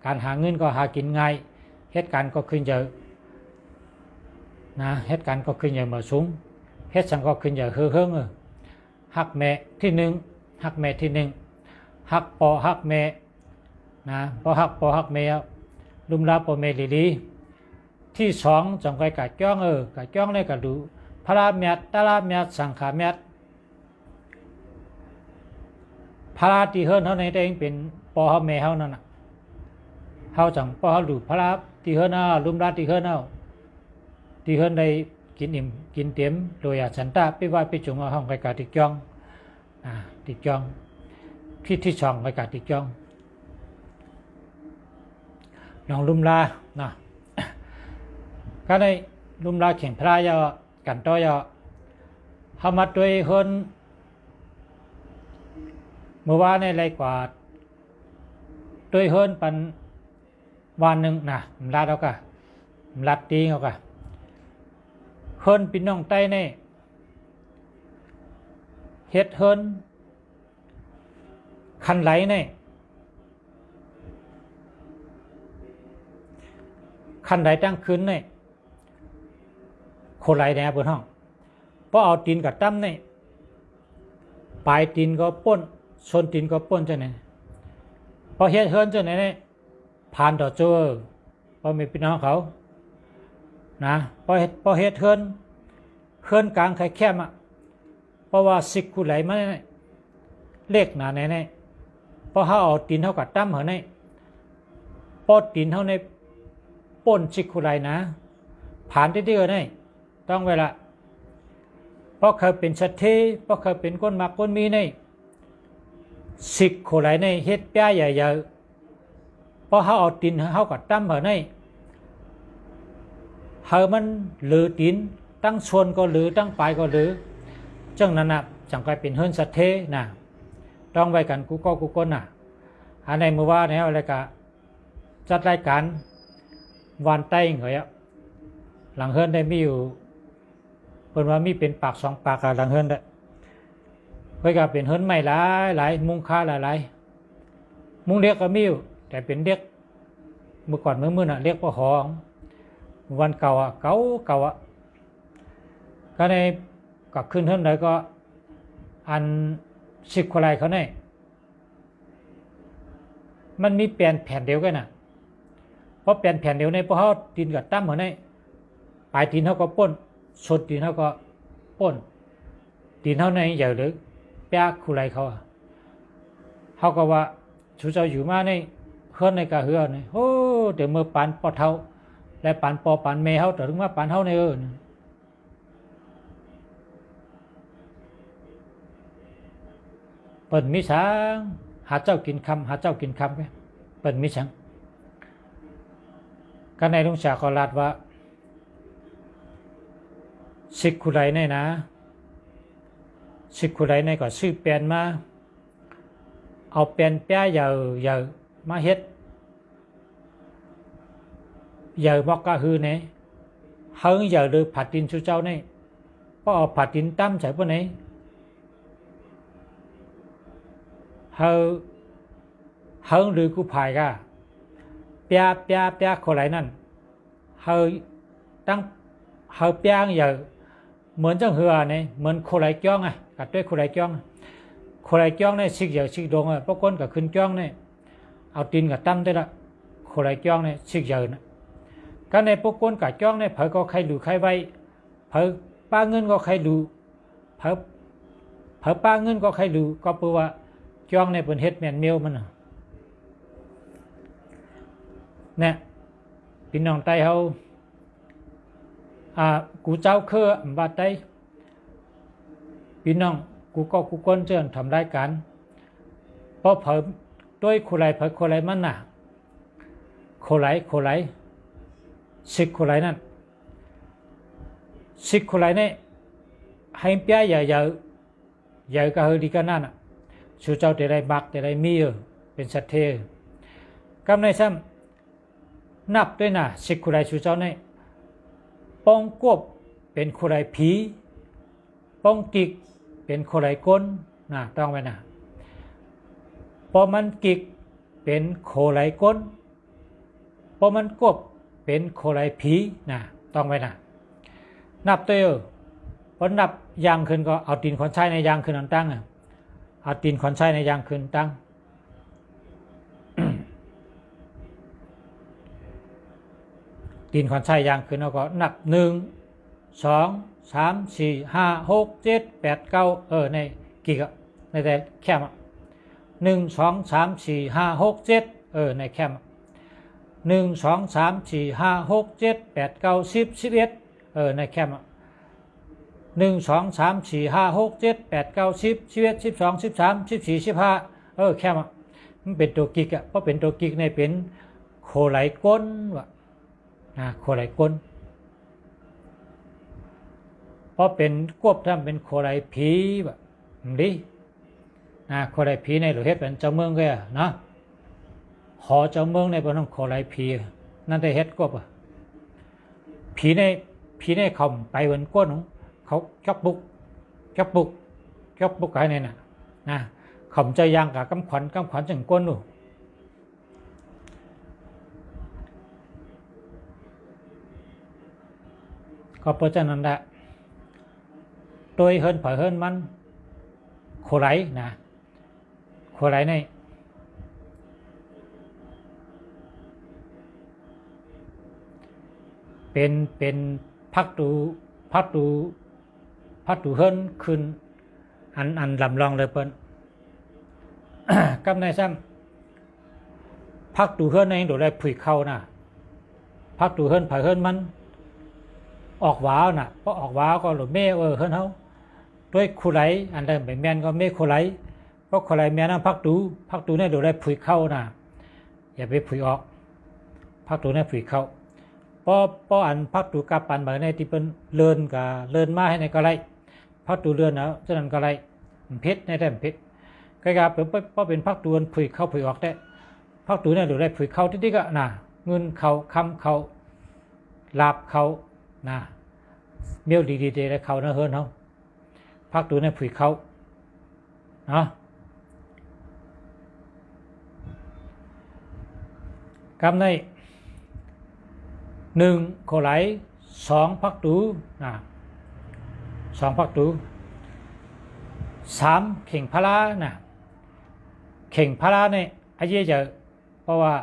การหาเงินก็หากินง่ายเหตุการณ์ก็ขึ้นเยอะนะเหตุการณ์ก็ขึ้นเยอะมาสูงเหตุสังก็ขึ้นเยอะเฮืองหักแม่ที่หนึ่งหักแม่ที่หนึ่งหักปอหักแม่นะพอหักแม่ลุมลาปอแม่ลีที่สองจังไกกัดจ้องกัดจ้องเลยกัดดู พระเมียดตาลาเมียดสังขาเมียดพระที่เฮิรนเฮาในตัวเองเป็นปอเฮาแม่เฮานั่นน่ะเฮาจังปอเฮาดูพระที่เฮิรนเฮาลุมราที่เฮิรนเฮาที่เฮิรนได้กินอิ่มกินเต็มโดยอาฉันตาไปไหว้ไปจงเอาห้องไปกาติจองติจองที่ช่องไปกาติจองน้องลุมลานะก็ได้ลุมลาเข่งพระยากันต่อยาเฮามาด้วยเฮิรนเมื่อวานในไรกว่าด้วยเฮิรนปันวันหนึ่งนะมันลาดเอากะมันลัดตีเอากะเฮิรนพี่น้องใต้ในเฮ็ดเฮิรนคันไหลในคันไหลตั้งคืนในโคไหลแนวบนห้องเพราะเอาตีนกับตั้มในปลายตีนก็ป้นชนตีนก็ป้นจะไหนพอเฮ็ดเฮิรนจะไหนเนี่ยผ่านต่อเจอพอมีพี่น้องเขานะพอเฮ็ดเฮิรนกลางไข่แคบเพราะว่าสิกคูไหลมาเนี่ยเล็กหนาไหนเนี่ยพอเขาเอาตีนเขากับตั้มเหรอเนี่ยพอตีนเขาในป้นสิกคูไหลนะผ่านที่เดียวเนี่ยต้องเวลาเพราะเขาเป็นชัดเทเพราะเขาเป็นก้นมักก้นมีในสิกคูไหลในเฮ็ดแป้ใหญ่ๆเพราะเขาเอาตีนเขากับตั้มเหรอเนี่ยเขามันหรือตีนตั้งชวนก็หรือตั้งปลายก็หรือจังนั้นจังกลายเป็นเฮิรนชัดเทนะต้องไว้กันกูก้นอันในเมื่อว่าเนี่ยอะไรกะจัดรายการวันใต้เหรอหลังเฮิรนได้มีอยู่เพิ่นว่ามีเป็นปากสองปากหลังเฮิรนได้เพิ่นก็เป็นเฮิรนใหม่หลายมุงค่าหลายมุงเรียกก็มีอยู่แต่เป็นเรียกเมื่อก่อนเมื่อน่ะเรียกว่าหองวันเก่าเก่าก็ในก็ขึ้นเฮิรนเลยก็อันสิกคูไหลเขาเนี่ยมันมีแผ่นเดียวกันเพราะแผ่นเดียวในพวกเขาตีนกับตั้มเหมือนในปลายตีนเขาก็ป้นชนตีนเขาก็ป้นตีนเขาในใหญ่หรือแป้คูไหลเขาก็ว่าชูเจ้าอยู่มาในเฮือนในกะเฮือนโอ้เดี๋ยวมือปานปอเท้าและปานปอปานเมเขาแต่ถึงว่าปานเท้าในเปิดมิสังหาเจ้ากินคำไปเปิดมิสังกันในลุงชาขอลาดว่าสิกคูไหลในนะสิกคูไหลในก็ซื้อแปลนมาเอาแปลนแป้ใหญ่มาเฮ็ดใหญ่บอกกะฮือเนี่ยเฮิงใหญ่หรือผัดดินชูเจ้าเนี่ยเพราะเอาผัดดินตั้มใส่พวกนี้เฮิงหรือกูภายก็เปียโคไหลนั่นเฮตั้งเฮเปียงอย่างเหมือนจังเหือเนี่ยเหมือนโคไหลจ้องกัดด้วยโคไหลจ้องเนี่ยชิกอย่างชิกดงพวกคนกับขึ้นจ้องเนี่ยเอาตีนกับตั้มได้ละโคไหลจ้องเนี่ยชิกอย่างนะก็ในพวกคนกับจ้องเนี่ยเผยก็ใครดูใครไว้เผยป้าเงินก็ใครดูเผยป้าเงินก็ใครดูก็แปลว่าจ้องในเป็นเฮ็ดแมนเมียวมันเนี่ยพี่น้องไต้เขากูเจ้าเครือบาดไต้พี่น้องกูก้นเจิญทำรายการเพราะเผยด้วยโคไหลเผยโคไหลมันโคไหลสิกโคไหลนั่นสิกโคไหลเนี่ยให้เปียใหญ่ก็เฮดีกันนั่นชูเจ้าแต่ไรบักแต่ไรมีเป็นสัตเทกำในซ้ำนับด้วยสิกคูไรชูเจ้าในป้องกบเป็นคูไรผีป้องกิกเป็นคูไรก้นต้องไว้พอมันกิกเป็นโคไหลก้นพอมันกบเป็นโคไหลผีต้องไว้นับตัวพอนับยางขึ้นก็เอาตีนขอนใช้ในยางขึ้นอันตั้งเอาตีนขอนใช้ในยางขึ้นตั้งตีนขอนใช้ยางขึ้นแล้วก็นับ1 สองสามสี่ห้าหกเจ็ดแปดเก้าในกี่กะในแต่แคมหนึ่งสองสามสี่ห้าหกเจ็ดในแคมหนึ่งสองสามสี่ห้าหกเจ็ดแปดเก้าสิบสิบเอ็ดในแคมหนึ่งสองสามสี่ห้าหกเจ็ดแปดเก้าสิบสิบเอ็ดสิบสองสิบสามสิบสี่สิบห้าแคมมันเป็นตัวกิกเพราะเป็นตัวกิกในเป็นโคไหลก้นวะโคไหลก้นเพราะเป็นควบทำเป็นโคไหลผีแบบนี้โคไหลผีในหลวงเฮ็ดเป็นเจ้าเมืองก็เนาะหอเจ้าเมืองในบนน้องโคไหลผีนั่นได้เฮ็ดควบผีในเขาไปบนก้นของเขาจับบุกไอ้นี่นะเขาใจยางกับกำขวัญจังก้นดูก็เพราะฉะนั้นแหละโดยเฮินเผยเฮินมันโคไหลนะโคไหลในเป็นพักดูเฮินขึ้นอันลำลองเลยเปิ้น กำในซ้ำพักดูเฮินในโดยได้ผุยเข้านะพักดูเฮินเผยเฮินมันออกว้าวน่ะเพราะออกว้าวก็หรือเม่เฮินเฮาด้วยคูไหลอันใดแบบแมนก็เม่คูไหลเพราะคูไหลแมนนั้นพักดูเนี่ยโดยได้ผุยเข้าน่ะอย่าไปผุยออกพักดูเนี่ยผุยเข้าเพราะอันพักดูกับปันแบบในที่เป็นเลินกับเลินมาให้ในก็ไรพักดูเลินนะฉะนั้นก็ไรเพชรในแต่เพชรก็กลายเป็นเพราะเป็นพักดูผุยเข้าผุยออกได้พักดูเนี่ยโดยได้ผุยเข้าที่ก็น่ะเงินเขาคำเขาลาบเขานะเมี่ยวดีๆได้เขานะเฮิรนเขาพักดูในผุยเขาเนาะกำในหนึ่งโคไหลสองพักดูนะสองพักดูสามเข่งพลานะเข่งพลาเนี่ยไอ้เยอะเพราะว่า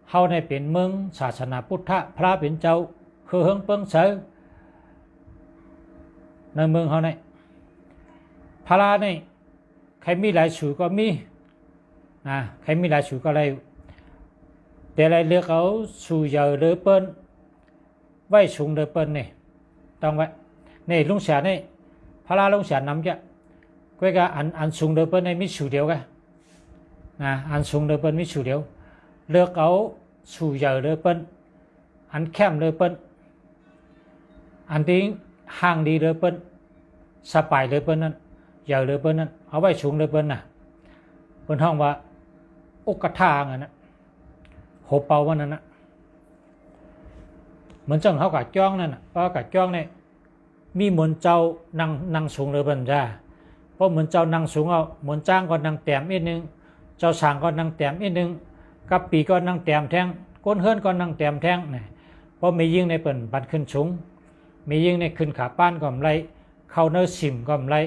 เฮาในเป็นเมืองศาสนาพุทธพระเป็นเจ้าคือเฮิงเปิ้งเสือในเมืองเขาเนี่ยพระเนี่ยใครมีหลายสูก็มีใครมีหลายสูก็เลยแต่อะไรเลือกเอาสูเยอะเลยเปิ้นไว้สูงเลยเปิ้นเนี่ยต้องไว้เนี่ยลุงเสียเนี่ยพระลุงเสียนำจะก็ก็อันสูงเลยเปิ้นในมีสูเดียวกันอันสูงเลยเปิ้นมีสูเดียวเลือกเอาสูเยอะเลยเปิ้นอันแคมเลยเปิ้นอันที่ห่างดีเลยเปิ้นสบายเลยเปิ้นนั่นใหญ่เลยเปิ้นนั่นเอาไว้สูงเลยเปิ้นเปิ้นห้องว่าอุกทางนะโหเป่าวันนั้นเหมือนจังเขากัดจ้องนั่นเพราะกัดจ้องเนี่ยมีเหมือนเจ้านั่งสูงเลยเปิ้นจ้าเพราะเหมือนเจ้านั่งสูงเอาเหมือนจ้างก็นั่งแต้มอีกนึงเจ้าสางก็นั่งแต้มอีกนึงกับปีก็นั่งแต้มแทงก้นเฮิรนก็นั่งแต้มแทงเนี่ยเพราะมียิ่งในเปิ้นบัดขึ้นสูงมียิ่งในขึ้นขาป้านก็ไรเข้าเนื้อสิมก็ไร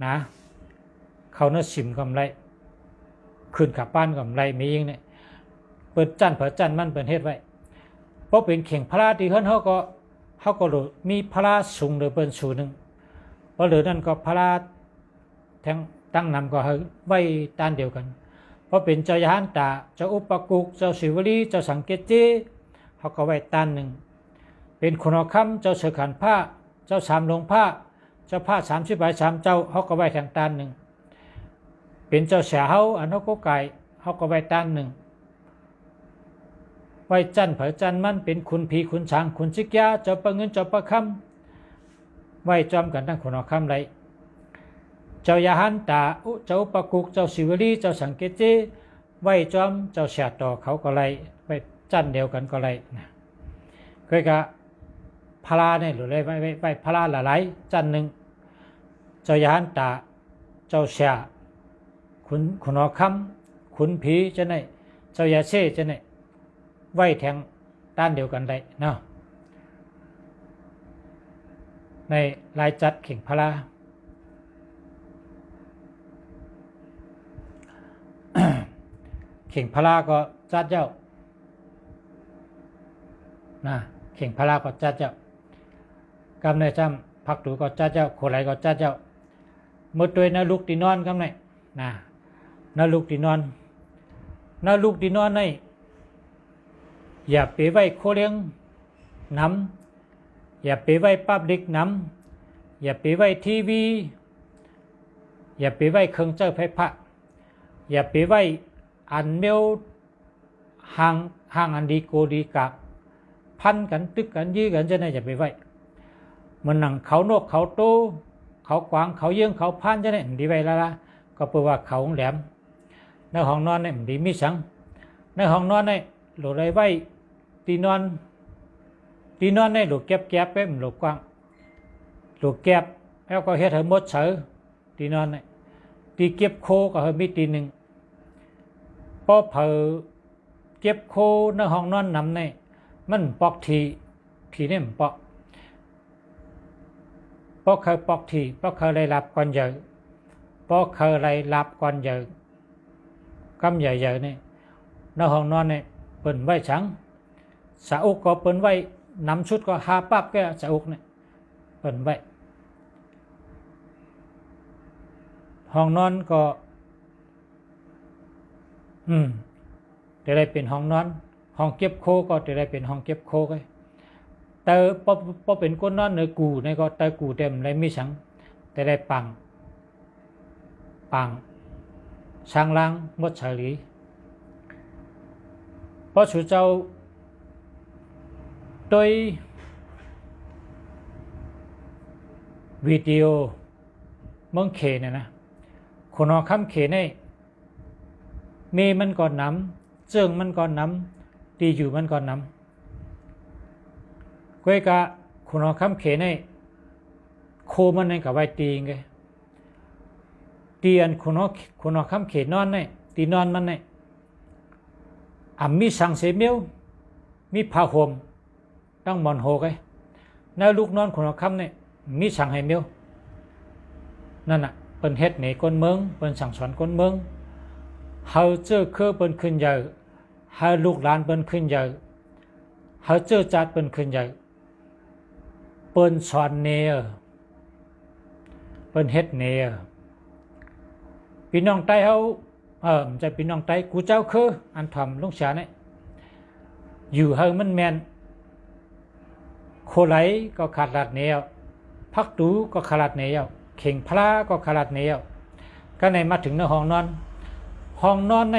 นะเข้าเนื้อสิมก็ไรขึ้นขาป้านก็ไรมียิ่งเนี่ยเปิดจันเปิดจันมันเปิดเฮ็ดไว้เพราะเป็นเข่งพระที่เฮิรนเขาก็รู้มีพระสูงหรือเปิ้นสูงหนึ่งเพราะเหลือนั่นก็พระแทงตั้งนำก็ไว้ด้านเดียวกันเพราะเป็นเจ้ายานตาเจ้าอุปกุกเจ้าศิวลีเจ้าสังเกตเจเขาก็ไว้ด้านหนึ่งเป็นคนคำเจ้าเสือขันผ้าเจ้าสามลงผ้าเจ้าผ้า30 ใบ 3 เจ้าเขาก็ไว้ทางด้านหนึ่งเป็นเจ้าเสียเฮาอันเขาก็ไก่เขาก็ไว้ด้านหนึ่งไว้จันเผยจันมันเป็นคุณผีคุณช้างคุณชิกยาเจ้าประเงินเจ้าประคำไว้จอมกันทั้งคนคำไรเจ้ายาหันตาเจ้าปะกุกเจ้าศิวลีเจ้าสังเกตเจไว้จอมเจ้าเสียต่อเขาก็ไรไว้จันเดียวกันก็ไรนะก็กะพลาเนี่ยหรืออะไรไว้พลาหลายจันหนึ่งเจ้ายาหันตาเจ้าเสียคุณคำคุณผีจะไหนเจ้ายาเช่จะไหนไว้แทงด้านเดียวกันได้เนาะในลายจัดเข่งพลา เข่งพลาก็จัดเจ้าเข่งพลาก็จัดเจ้า กำในจำพักดูก็จ้าเจ้าโคไหลก็จ้าเจ้าเมื่อตัวนาลูกตีนอนกำในนะนาลูกตีนอนนาลูกตีนอนในอย่าไปไว้โคเลี้ยงน้ำอย่าไปไว้ปั๊บดิกน้ำอย่าไปไว้ทีวีอย่าไปไว้เครื่องเจ้าไฟฟ้าอย่าไปไว้อันเมลห่างอันดีโกดีกากพันกันตึกกันยื้อกันจะได้อย่าไปไว้มันหนังเขาโนกเขาโตเขากวางเขาเยื่องเขาพันจะได้ดีไว้ละก็แปลว่าเขาแหลมในห้องนอนเนี่ยดีมิสังในห้องนอนเนี่ยหลุดไรไว้ตีนอนเนี่ยหลุดแก็บไปมันหลุดกว้างหลุดแก็บแล้วก็เฮ็ดให้หมดเสือตีนอนเนี่ยตีเก็บโคก็ให้มีตีหนึ่งพอเผอเก็บโคในห้องนอนนำเนี่ยมันปอกทีนี่มันปอกเคยปอกทีเพราะเคยได้รับก่อนเยอะเพราะเคยได้รับก่อนเยอะกำใหญ่ๆนี่ในห้องนอนเนี่ยเปิ่นไว้ฉังสะอุกก็เปิ่นไว้นำชุดก็หาปั๊บก็สะอุกเนี่ยเปิ่นไว้ห้องนอนก็จะได้เป็นห้องนอนห้องเก็บโคก็จะได้เป็นห้องเก็บโคก็แต่พอเป็นก้นนอนในกูในก็แต่กูเต็มเลยไม่สังแต่ได้ปังช่างล้างมดเฉลีเพราะสุเจ้าโดยวิดีโอเมืองเขเนี่ยนะคนเอาคำเขเนี่ยมีมันก่อนน้ำเจิงมันก่อนน้ำตีอยู่มันก่อนน้ำก้อยกะคนเอาคำเขเนี่ยโคมันในกับไว้ตีไงตีอันคนเอาคำเขนอนเนี่ยตีนอนมันเนี่ยมีสังเสมียวมีผ้าห่มตั้งหมอนโหกไงในลูกนอนคนเอาคำเนี่ยมีสังให้เมียวนั่นน่ะเป็นเฮ็ดในก้นเมืองเป็นสั่งสอนก้นเมืองเฮาเจอคือเป็นขึ้นใหญ่เฮาลูกหลานเป็นขึ้นใหญ่เฮาเจอจัดเป็นขึ้นใหญ่เป็นสอนเนยเป็นเฮ็ดเนยพี่น้องไต้เฮามันจะพี่น้องไต้กูเจ้าคืออันทำลุงเสียเนี่ยอยู่เฮามันแมนโคไหลก็ขาดหลัดเนียวพักตูก็ขาดเนียวเข่งพลาก็ขาดเนียวก็ในมาถึงในห้องนอนใน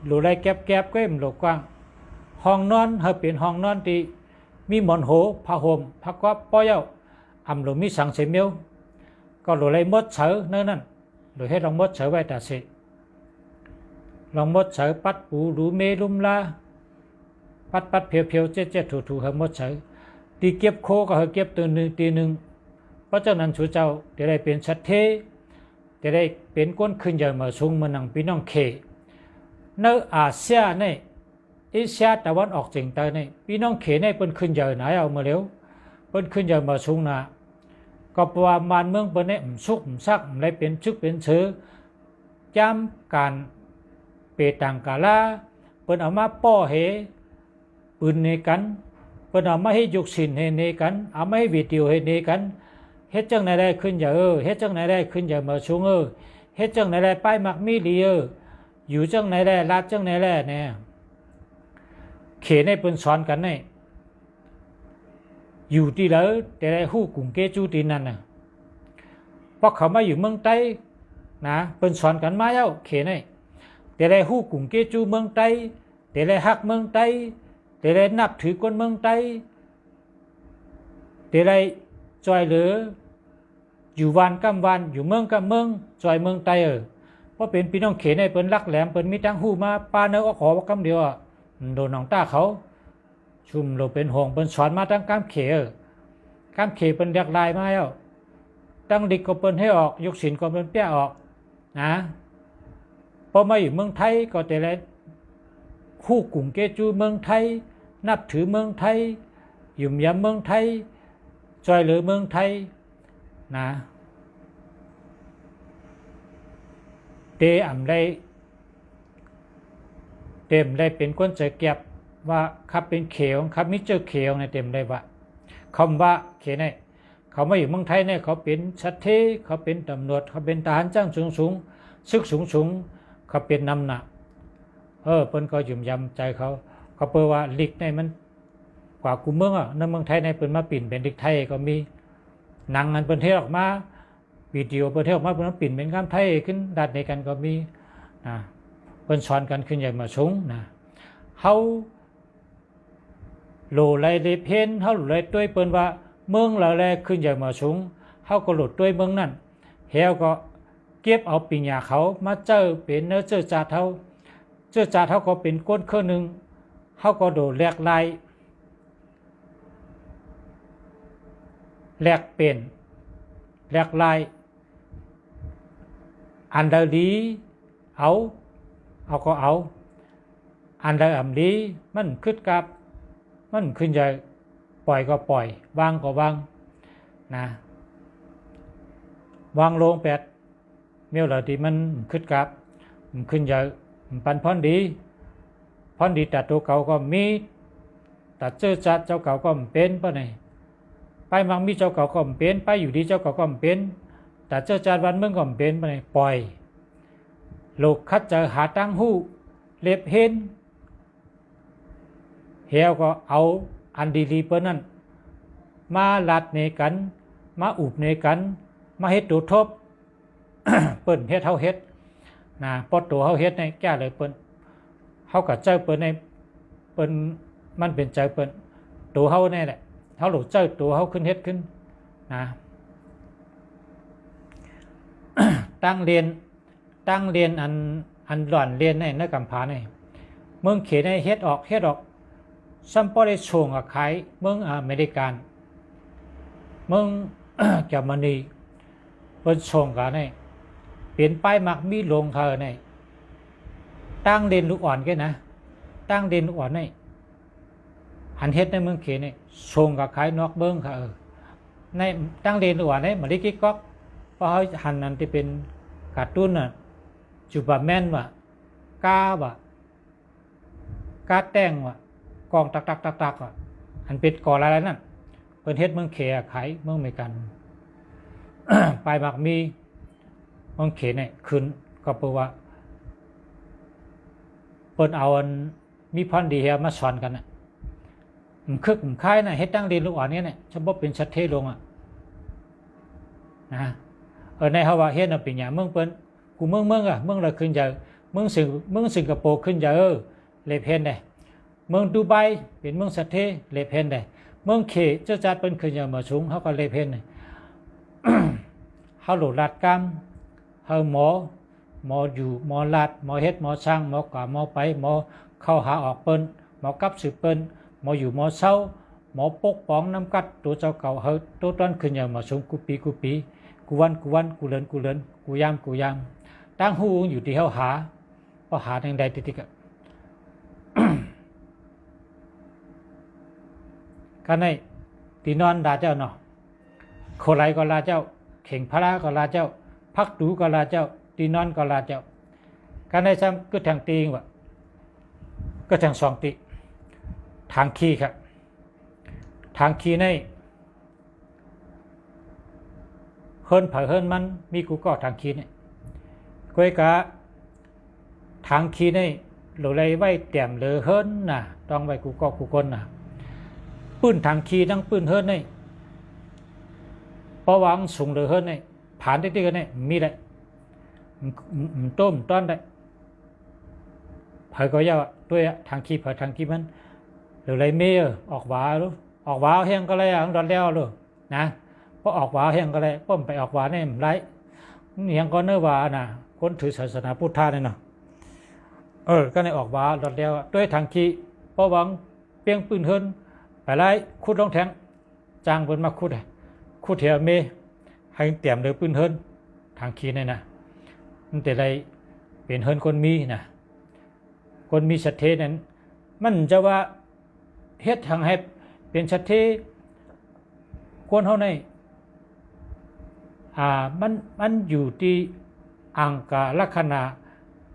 หลุดไรแก็บก็มันหลบกว้างห้องนอนเฮาเป็นห้องนอนที่มีหมอนโหผ้าห่มผ้าก๊อบป้อยเอาหลุดมีสังเสมียวก็หลุดไรมดเสือนั่นหลุดให้ลองมดเสือไว้แต่เสลองมดเสือปัดปูดูเมลุมลาปัดเพียวเจ๊ถูเฮามดเสือตีเก็บโคก็เฮาเก็บตัวหนึ่งตีหนึ่งเพราะเจ้านั้นชูเจ้าจะได้เป็นชัดเทจะได้เป็นก้นขึ้นใหญ่มาสูงมานังพี่น้องเคในอาเซียในเอเชียตะวันออกเฉียงใต้ในพี่น้องเขในเป็นขึ้นใหญ่ไหนเอามาเร็วเป็นขึ้นใหญ่มาสูงนะก็ประมาณเมืองเป็นเนี่ยสุกซักได้เป็นชึกเป็นเชื้อย้ำการเปตังกาลาเป็นเอามาป้อเหปืนในกันเป็นเอามาให้ยุกสินในกันเอามาให้วิดีโอในกันเฮ็ดจังไหนได้ขึ้นใหญ่เฮ็ดจังไหนได้ขึ้นใหญ่มาสูงเฮ็ดจังไหนได้ป้ายมักมีดีอยู่จังไหนได้ลาดจังไหนได้เนี่ยเขในเป็นสอนกันเนี่ยอยู่ที่แล้วแต่ได้หู้กลุ่มเกจูตีนั่นน่ะเพราะเขามาอยู่เมืองใต้นะเป็นสอนกันมาแล้วเขในแต่ได้หู้กลุ่มเกจูเมืองใต้แต่ได้ฮักเมืองใต้แต่ได้นับถือคนเมืองใต้แต่ได้จอยเหลืออยู่วานกำวานอยู่เมืองกำเมืองจอยเมืองใต้เพราะเป็นพี่น้องเขในเป็นรักแหลมเป็นมีทั้งหู้มาปาเนื้อขอว่ากำเดียวโดนน้องตาเขาชุมเราเป็นห่วงเป็นสอนมาตั้งกามเขเป็นเรียกลายมาแล้วตั้งดิกก็เป็นให้ออกยกสินก็เป็นเปี้ยออกนะพอมาอยู่เมืองไทยก็แต่ละคู่กลุ่มเกจูเมืองไทยนับถือเมืองไทยอยู่ยามเมืองไทยจอยเหลือเมืองไทยนะเตอำได้เต็มได้เป็นคนใจเก็บว่าขับเป็นเขียวขับมิเจอเขียวในเต็มได้ว่าคำว่าเขียนใน เขามาอยู่เมืองไทยเนี่ยเขาเป็นชัดเทเขาเป็นตำรวจเขาเป็นทหารจ้างสูงซึกสูงเขาเป็นนำหนักเพิ่นก็ยุ่มยำใจเขาเปิดว่าลิกในมันกว่ากูเมืองในเมืองไทยในเปิดมาปิ่นเป็นลิกไทยก็มีหนังนั้นเปิดเทออกมาวิดีโอเปิดเทออกมาเปิดมาปิ่นเป็นคำไทยขึ้นดัดในกันก็มีเปิดสอนกันขึ้นใหญ่มาสูงเขาโหลไรเลเพนเขาโหลไรด้วยเปิดว่าเมืองเราแลขึ้นใหญ่มาสูงเขาก็โหลดด้วยเมืองนั่นเฮาก็เก็บเอาปิญญาเขามาเจอเป็นเนื้อเจอจ่าเท่าก็เป็นก้นเครื่องหนึ่งเขาก็โดดแหลกลายแหลกเป็นแหลกลายอันใดดีเอาก็เอาอันใดอ่ำดีมันขึ้นกับมันขึ้นใหญ่ปล่อยก็ปล่อยวางก็วางวางลงแปดเมื่อไหร่ที่มันขึ้นกับมันขึ้นใหญ่ปันพรดีแต่ตัวเก่าก็มีแต่เจอจัดเจ้าเก่าก็เป็นปะเนี่ยไปมังมีเจ้าเก่าก็เป็นไปอยู่ดีเจ้าเก่าก็เป็นแต่เจอจัดวันเมืองก็เป็นปะเนี่ยปล่อยโลกคัดเจอหาตั้งหู้เล็บเห็นเฮาก็เอาอันดีๆเปิ้นนั่นมาลัดในกันมาอุบในกันมาเฮ็ดตัวทบ เปิ้นเฮ็ดเฮาเฮ็ดปอตัวเฮาเฮ็ดในแก้เลยเปิ้นเฮาก็เจอเปิ้นในเปิ้นมันเป็นใจเปิ้นตัวเฮาแน่แหละเฮาหลุดเจอตัวเฮาขึ้นเฮ็ดขึ้นตั้งเรียนอันหล่อนเรียนในกำพาในเมืองเขตในเฮ็ดออกซัมปอได้ชงกับใครเมืองอเมริกันเมือง เยอรมนีเปิ้นชงกันในเปลี่ยนป้ายมักมีลงเธอในตั้งเด่นลูกอ่อนแกนะตั้งเด่นลูกอ่อนในหันเฮ็ดในเมืองเขตนี่ชงกับใครนอกเมืองค่ะในตั้งเด่นลูกอ่อนในมาลิกิก๊อกเพราะเขาหันนั้นที่เป็นการ์ตูนน่ะจูบาแมนว่ะกาแต้งว่ะกองตักว่ะอันเป็นก่ออะไรนั่นเปิ้นเฮ็ดเมืองเขตขายเมืองอเมริกัน ปลายมักมีเมืองเขตเนี่ยขึ้นก็เพราะว่าเปิ้นเอาอันมีพรดีเฮียมาสอนกันมันคึกมันคล้ายเฮ็ดตั้งดีลูกอ่อนเนี่ยเฉพาะเป็นชัดเทลงในเฮาว่าเฮ็ดน่ะเป็นหยังเมืองเปิ้นกูเมืองละขึ้นใหญ่เมืองสิงคโปร์ขึ้นใหญ่เลเพนได้เมืองดูไบเป็นเมืองชัดเทเลเพนได้เมืองเขเจ้าจัดเป็นขึ้นใหญ่มาสูงเฮาก็เลเพนได้ เฮาโหลดรัดกรรมเฮาหมออยู่หมอลัดหมอเฮ็ดหมอช่างหมอกว่าหมอไปหมอเข้าหาออกเปิ้นหมอกับสืบเปิ้นหมออยู่หมอเศร้าหมอปกป้องน้ำกัดตัวเจ้าเก่าเฮาตัวต้นขึ้นอย่างมาสูงกูปีกูวันกูเลินกูยามตั้งหูอยู่ที่เฮาหาพอหาทางใดติดๆกันในตีนอนดาเจ้าเนาะโคไลก็ลาเจ้าเข่งพระก็ลาเจ้าพักดูก็ลาเจ้าตีนอนก็ลาเจ้าการได้ซ้ำก็ทางตีงวะก็ทางสองตีทางขี้ครับทางขี้ในเฮิรนเผยเฮิรนมันมีกูก็ทางขี้เนี่ยก้อยกะทางขี้ในหรือไรไว้เตรียมเลยเฮิรนน่ะต้องไว้กูก็กูคนน่ะปืนทางขี้ทั้งปืนเฮิรนในประวังสูงเลยเฮิรนในผ่านติ๊กๆกันในมีได้ต้มต้อนได้เผยก็ยาวด้วยทางขี้เผยทางขี้มันหรือไรเมย์ออกหวาลูออกหวาแห้งก็เลยดอนแล้วลูนะเพราะออกหวาแห้งก็เลยป้อมไปออกหวาเนี่ยไรนี่ยังก็เนื้อหวานะคนถือศาสนาพุทธาเนี่ยเนาะก็ในออกหวาดอนแล้วด้วยทางขี้เพราะหวังเปียงปืนเฮิรนไปไล่ขุดลงแทงจางบนมาขุดเถียเมย์ให้เตรียมเลยปืนเฮิรนทางขี้เนี่ยนะมันแต่ไรเป็นเฮิรนคนมีนะคนมีชัดเทนั้นมันจะว่าเฮ็ดทางให้เป็นชัดเทคนเฮาในมันอยู่ที่อังกาลักษณะ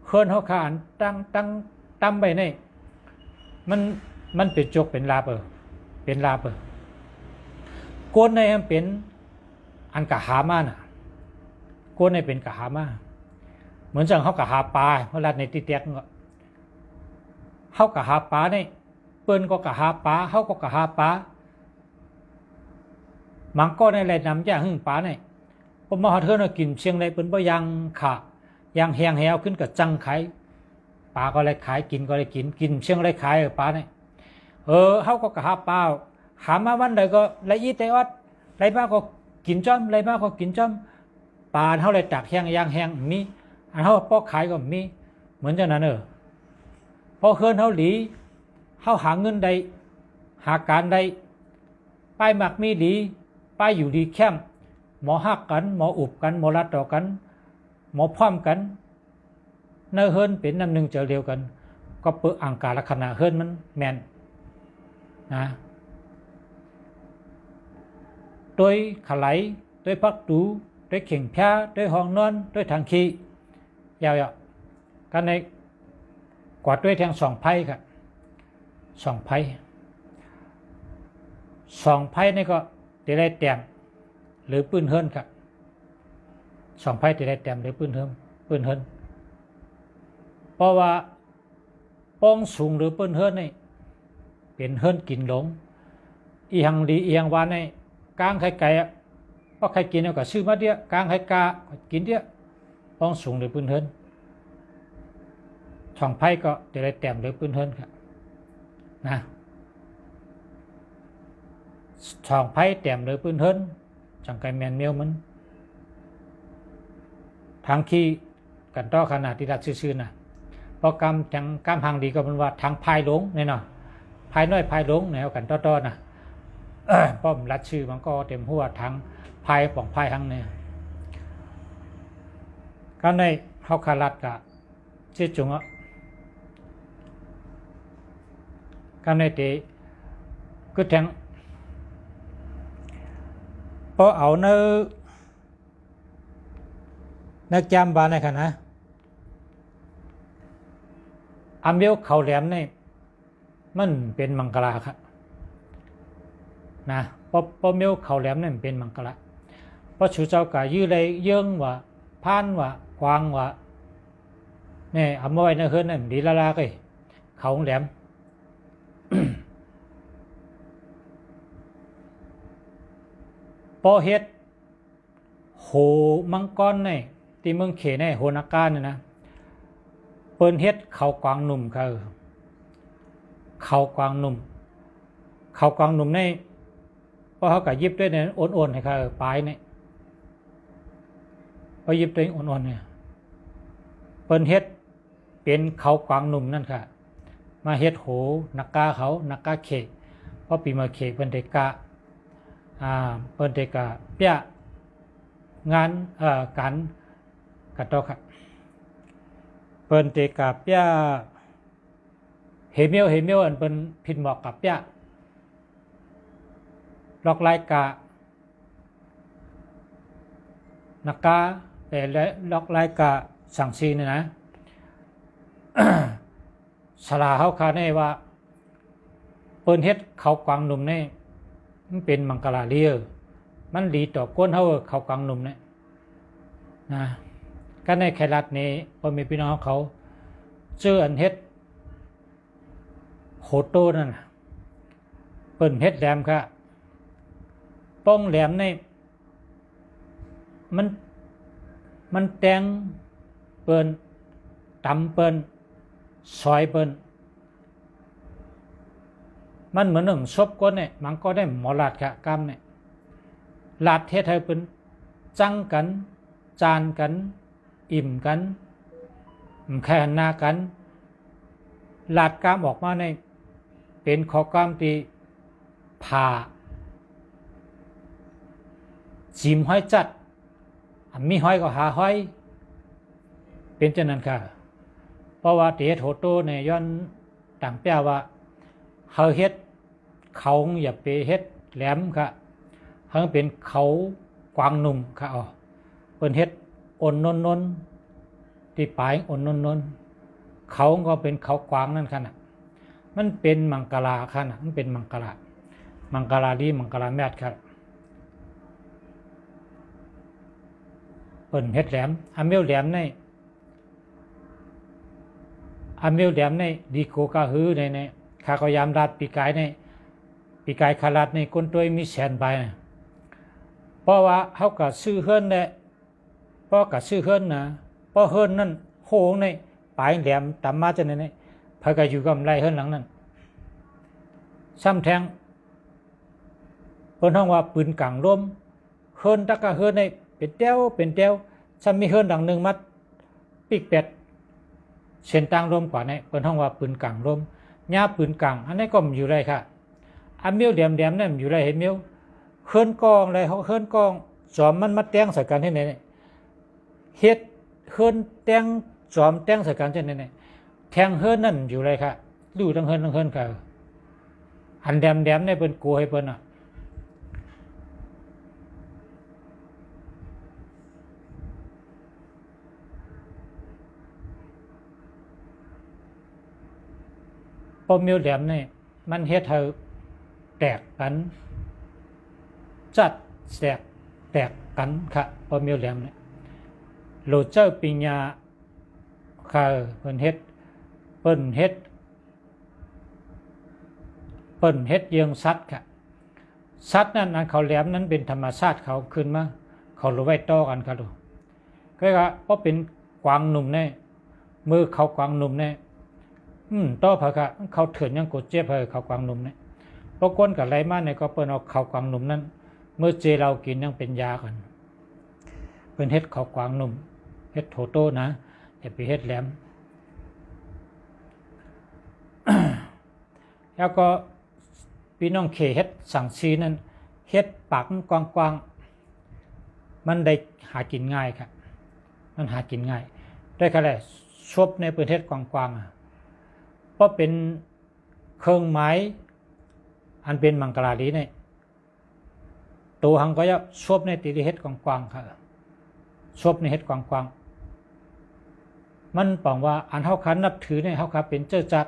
เฮิรนเฮาขานตั้งไปในมันเป็นจกเป็นลาบเป็นลาบคนในมันเป็น อันกะหามาน่ะก้นให้เป็นกะหามาเหมือนจังเขากะหาปลาเวลาในตีเตียกเขากะหาปลาเนี่ยเปิ้นก็กะหาปลาเขาก็กะหาปลามังก็ในไรนำย่างหึ่งปลาเนี่ยผมมาหาเธอกินเชียงไรเปิ้นบ่ยังขายังแหงแหวขึ้นกับจังไข่ปลาก็เลยขายกินก็เลยกินเชียงไรขายปลาเนี่ยเขาก็กะหาปลาหามาวันใดก็ไรอีเตอดไรมาก็กินจ้อมไรมาก็กินจ้อมปลาเขาเลยตักแห้งย่างแห้งมีอันเขาปอกขายก็มีเหมือนกันนั้นพอเคินเขาหลีเขาหาเงินใดหาการใดป้ายหมักมีดีป้ายอยู่ดีแค้มหมอหักกันหมออุบกันหมอรัดต่อกันหมอพร้อมกันเนื้อเฮินเป็นน้ำหนึ่งเจอเดียวกันก็เปิดอังการลักษณะเฮินมันแมนนะโดยขไหลโดยพักดูโดยเข่งแพ้โดยห้องนอนโดยทางขี้ยาวๆกันในกวาดด้วยแทง2 ไพ่ครับ2 ไพ่2 ไพ่นี่ก็จะได้แต้มหรือปืนเฮิรนครับ2 ไพ่จะได้แต้มหรือปืนเฮิรนเพราะว่าป้องสูงหรือปืนเฮิรนนี่เป็นเฮิรนกินหลงอีหังดีอีหังวานในกลางไข่ไก่เพราะใครกินเอาก็ซื้อมาเดียวกลางไข่กากินเดียวป้องสูงหรือปืนเฮิรน2 ไพ่ก็จะได้แต้มหรือปืนเฮิรนครับนะ2 ไพ่แต้มหรือปืนเฮิรนจังไก่แมนเมียวมันทางขี้กันต่อขนาดที่รัดซื่อๆนะเพราะจังกำหังดีก็เป็นว่าทางพายหลงเนี่ยเนาะพายน้อยพายหลงแนวกันต่อๆนะป้อมรัดชื่อมันก็เต็มหัวทางพายป่องพายทั้งเนี่ยก็ในเฮาคารัดกะชื่อจุงอ่ะก็ในตีก็แทงพอเอาเนื้อนักจำบานในขณะอันเดียวเขาแหลมนี่มันเป็นมังกรครับนะพอเมียวเขาแหลมนี่เป็นมังกรเพราะชูเจ้ากะยื้อเลยเยื่องว่าพานว่ากวางว่าเนี่ยเอามาไว้ในเฮือนนั่นดีละลาก็เขาแหลม พอเฮ็ดโหมังกรในที่เมืองเขในโหนักการเนี่ยนะเปิ้นเฮ็ดเขากวางหนุ่มคือเขากวางหนุ่มในพอเขาก็ยิบด้วยเนี่ยอ่อนๆให้เขาปลายเนี่ยพอยิบด้วยอ่อนๆเนี่ยเปิ้นเฮ็ดเป็นเขากวางหนุ่มนั่นค่ะมาเฮ็ดโหนักกาเขานักกาเขเพราะปีมาเขเปิ้นได้กะเปิ้นได้กะเปี้ยงานการกระตอกครับเปิ้นได้กะเปี้ยเฮเมียวอันเปิ้นผิดเหมาะกับเปี้ยลอกลายกะนักกาแต่ลอกลายกะสังซีนี่นะ สลาเฮาคาแน่ว่าเปิ้นเฮ็ดเขากวางหนุ่มนี่มันเป็นมังกรเลียมันดีต่อก้นเฮาเขากวางหนุ่มนี่นะก็ในไขรัฐนี้พอมีพี่น้องเขาเจออันเฮ็ดโหโตนั่นเปิ้นเฮ็ดแหลมค่ะป้องแหลมนี่มันแตงเปิ้นตำเปิ้นซอยเปิ้นมันเหมือนหนึ่งซบก้นเนี่ยมันก็ได้หมอลาดกะกรรมเนี่ยลาดเทศให้เปิ้นจังกันจานกันอิ่มกันแค่หน้ากันลาดกรรมออกมาในเป็นข้อกรรมที่ผ่าจิ้มห้อยจัดมีห้อยก็หาห้อยเป็นเช่นนั้นค่ะเพราะว่าเตะโถโตในย้อนต่างแปลว่าเขาเฮ็ดเขาอย่าไปเฮ็ดแหลมค่ะเขาเป็นเขากวางหนุ่มค่ะเป็นเฮ็ดอ่อนนนที่ปลายอ่อนนนเขาก็เป็นเขากวางนั่นค่ะมันเป็นมังกรค่ะมันเป็นมังกรดีมังกรแมทค่ะ เปิ้นเฮ็ดแหลมอาเมียวแหลมในดีโกกาฮือในข้าก็ยามรัดปีกายคารัดในคนตัวมีแสนใบนะเพราะว่าเฮาก็ซื้อเฮือนได้เพราะก็ซื้อเฮือนนะเพราะเฮือนนั้นโหงในปลายแหลมตามมาจังได๋นี่เพิ่นก็อยู่กำไรเฮือนหลังนั้นซ้ำแทงเพิ่นฮ้องว่าปืนกลางร่มเฮือนตะกะเฮือนในเป็นแถวซ้ำมีเฮือนหลังนึงมัดปีกเป็ดเส้นต่างร่มกว่านี่เพิ่นฮ้องว่าปืนกลางร่มญาปืนกลางอันนี้ก็อยู่ได้ค่ะอันเมียวแหลมนั่นอยู่ได้เห็นเมียวเฮือนกองเลยเฮือนกองจอมมันมาแต่งใส่กันที่ไหนนี่เฮ็ดเฮือนแต่งจอมแต่งใส่กันที่ไหนนี่แทงเฮือนนั่นอยู่เลยค่ะดูทั้งเฮือนก็อันแหลมนี่เพิ่นกูให้เพิ่นพอเมียวแหลมนี่มันเฮ็ดให้แตกกันจัดแตกกันค่ะพอเมียวแหลมนี่โลเจ้าปิญญาค่ะเพิ่นเฮ็ดเยืองสัตว์ค่ะสัตว์นั้นอันเขาแหลมนั้นเป็นธรรมชาติเขาขึ้นมาเขารู้ไว้ต่อกันค่ะดูก็เพราะเป็นกวางหนุ่มแน่มือเขากวางหนุ่มแน่ต่อพะค่ะเขาเถื่อนยังกดเจ็บเขากวางหนุ่มเนี่ยปกวนกับไรมาเนี่ยก็เปิ้นเอาเขากวางหนุ่มนั้นเมื่อเจเรากินยังเป็นยากันเปิ้นเฮ็ดเขากวางหนุ่มเฮ็ดโถโต้นะอย่าไปเฮ็ดแหลม แล้วก็พี่น้องเขเฮ็ดสังซีนั้นเฮ็ดปากกว้างๆมันได้หากินง่ายครับมันหากินง่ายได้ก็ได้ชบในประเทศกว้างๆเพราะเป็นเครื่องไม้อันเป็นมังกรดีเนี่ยตัวหังก็จะชบในตีเฮ็ดกว้างๆครับชบในเฮ็ดกว้างๆมันปองว่าอันเฮาคันนับถือเนี่ยเฮาคันเป็นเจ้าจัด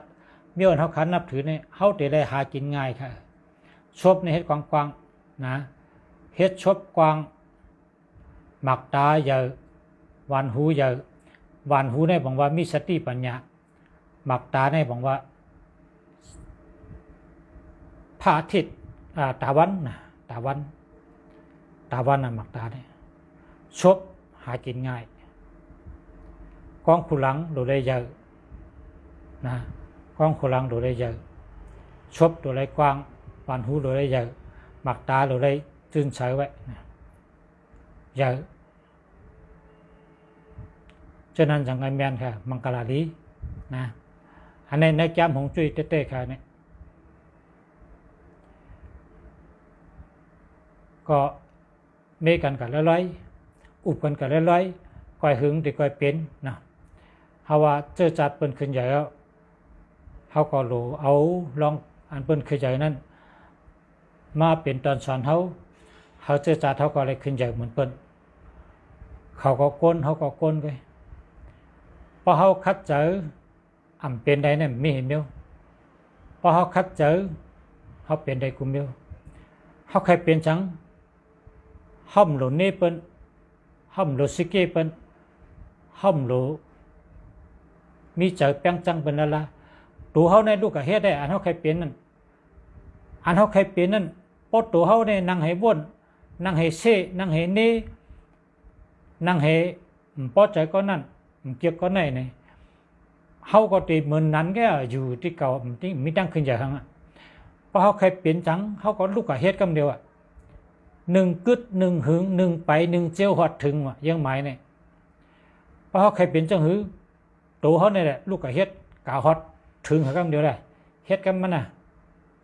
เมื่อเฮาคันนับถือเนี่ยเฮาได้หากินง่ายค่ะชบในเฮ็ดกว้างๆนะเฮ็ดชบกว้างหมักตาเยอะหวานหูเยอะหวานหูเนี่ยบอกว่ามีสติปัญญาหมักตาเนี่ยบอกว่าพระอาทิตย์ตะวันนะตะวันหมักตาเนี่ยชบหากินง่ายกองขุลังดูได้เยอะนะกองขุลังดูได้เยอะชบดูได้กว้างหวานหูดูได้เยอะหมักตาดูได้ตื่นเฉยไว้เยอะฉะนั้นจังไงแมนค่ะมังกรลีนะอันนี้ในแก้มของจุ้ยเต้ๆค่ะเนี่ยก็เมกันกันร้อยๆอุบกันกันร้อยๆก้อยหึงที่ก้อยเป็นนะเฮาว่าเจอจัดเปิ้นขึ้นใหญ่แล้วเฮาก็รู้เอาลองอันเปิ้นขึ้นใหญ่นั้นมาเป็นตอนสอนเฮาเจอจัดเฮาก็เลยขึ้นใหญ่เหมือนเปิ้นเขาก็ก้นเฮาก็ก้นไปพอเฮาคัดเจออำเป็นได้เนี่ยไม่เห็นเดียวพอเฮาคัดเจอเฮาเป็นได้กุมเดียวเฮาใครเป็นจังห้อมโลเนเปิ้นห้อมโลซิเกเปิ้นห้อมโลมีเจอแป้งจังเปิ้นนั่นล่ะตัวเฮาในลูกก็เฮ็ดได้อันเฮาใครเป็นนั่นอันเฮาใครเป็นนั่นพอตัวเฮาเนี่ยนั่งให้วนนั่งให้เซนั่งให้เนนั่งให้พอใจก็นั่นเกี่ยวก็ไหนนี่เฮาก็ติเหมือนนั้นแกอยู่ที่เก่าที่มีตั้งขึ้นใหญ่หั่นพอเฮาใครเป็นจังเฮาก็ลูกก็เฮ็ดกำเดียว1กึด1หึง1ไป1เจียวฮอดถึงยังหมายนี่พอเฮาใครเป็นจังหือตัวเฮานี่แหละลูกก็เฮ็ดกะฮอดถึงหากำเดียวได้เฮ็ดกันมันน่ะ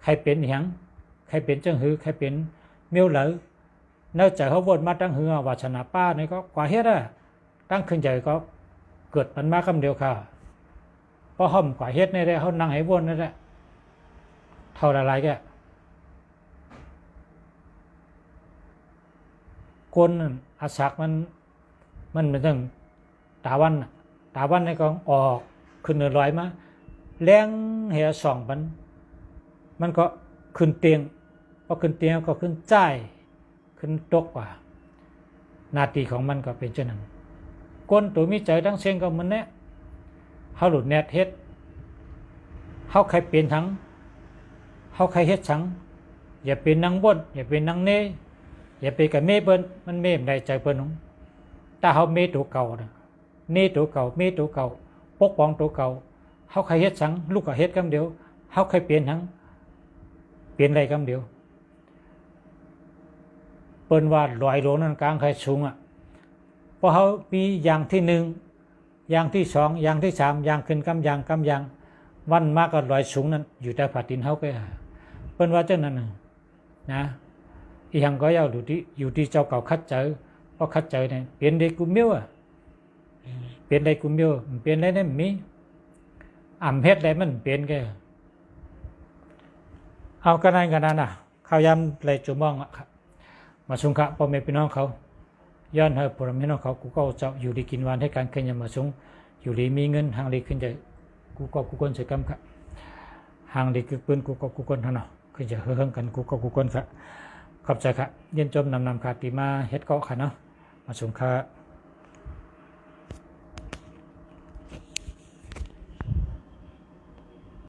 ใครเป็นหยังใครเป็นจังหือใครเป็นเมียวเหลอเนื่องจากเฮาวนมาตั้งหือวาสนาป้านี่ก็กว่าเฮ็ดตั้งขึ้นใหญ่ก็เกิดมันมากำเดียวค่ะพอห้อมกว่าเฮ็ดนี่ได้เฮานั่งให้วนนั่นแหละเท่าไรแกคนอาศักมันเป็นเรื่องตาวันนี่ก็ออกขึ้นลอยมาแรงเหี่ยส่องมันก็ขึ้นเตียงพอขึ้นเตียงก็ขึ้นจ่ายขึ้นตกว่า หน้าที่ของมันก็เป็นเช่นนั้นคนตัวมีใจทั้งเสียงก็มันแน่เฮาหลุดแนทเฮ็ดเฮาใครเป็นทั้งเฮาใครเฮ็ดทั้งอย่าเป็นนางบ่นอย่าเป็นนางเนอย่าไปกับเมเปิ้นมันเมมได้ใจเปิ้นของถ้าเฮาเมตัวเก่าน่ะเนตัวเก่าเมตัวเก่าปกป้องตัวเก่าเฮาใครเฮ็ดทั้งลูกก็เฮ็ดกำเดียวเฮาใครเปลี่ยนทั้งเปลี่ยนได้กำเดียวเปิ้นว่าลอยโลนั้นกลางใครสูงอ่ะพอเฮามีอย่างที่1อย่างที่2อย่างที่3อย่างขึ้นกำอย่างวันมากก็ลอยสูงนั้นอยู่แต่ผาดินเฮาก็เปิ้นว่าจังนั้นนะอีหังก็อยู่ที่เจ้าเก่าคัดเจอพอคัดเจอเนี่ยเปลี่ยนได้กุมเมียวเปลี่ยนได้กุมเมียวเปลี่ยนได้นั้นมีอ่ำเฮ็ดได้มันเปลี่ยนแกเอากันนั้นน่ะข้าวยำเลยจุมองอ่ะมาสุงขะพ่อแม่พี่น้องเขาย้อนให้พ่อแม่พี่น้องเขากูก็เจ้าอยู่ดีกินวันให้การขึ้นยามาสุงอยู่ดีมีเงินหางดีขึ้นใจกูก็กูคนเสกรรมค่ะหางดีคือปืนกูก็กูคนท่านเนาะขึ้นจะเฮืองกันกูก็กูคนค่ะขอบใจค่ะเย็นจมนำขาติมาเฮ็ดเกาะค่ะเนาะมาสุงขะ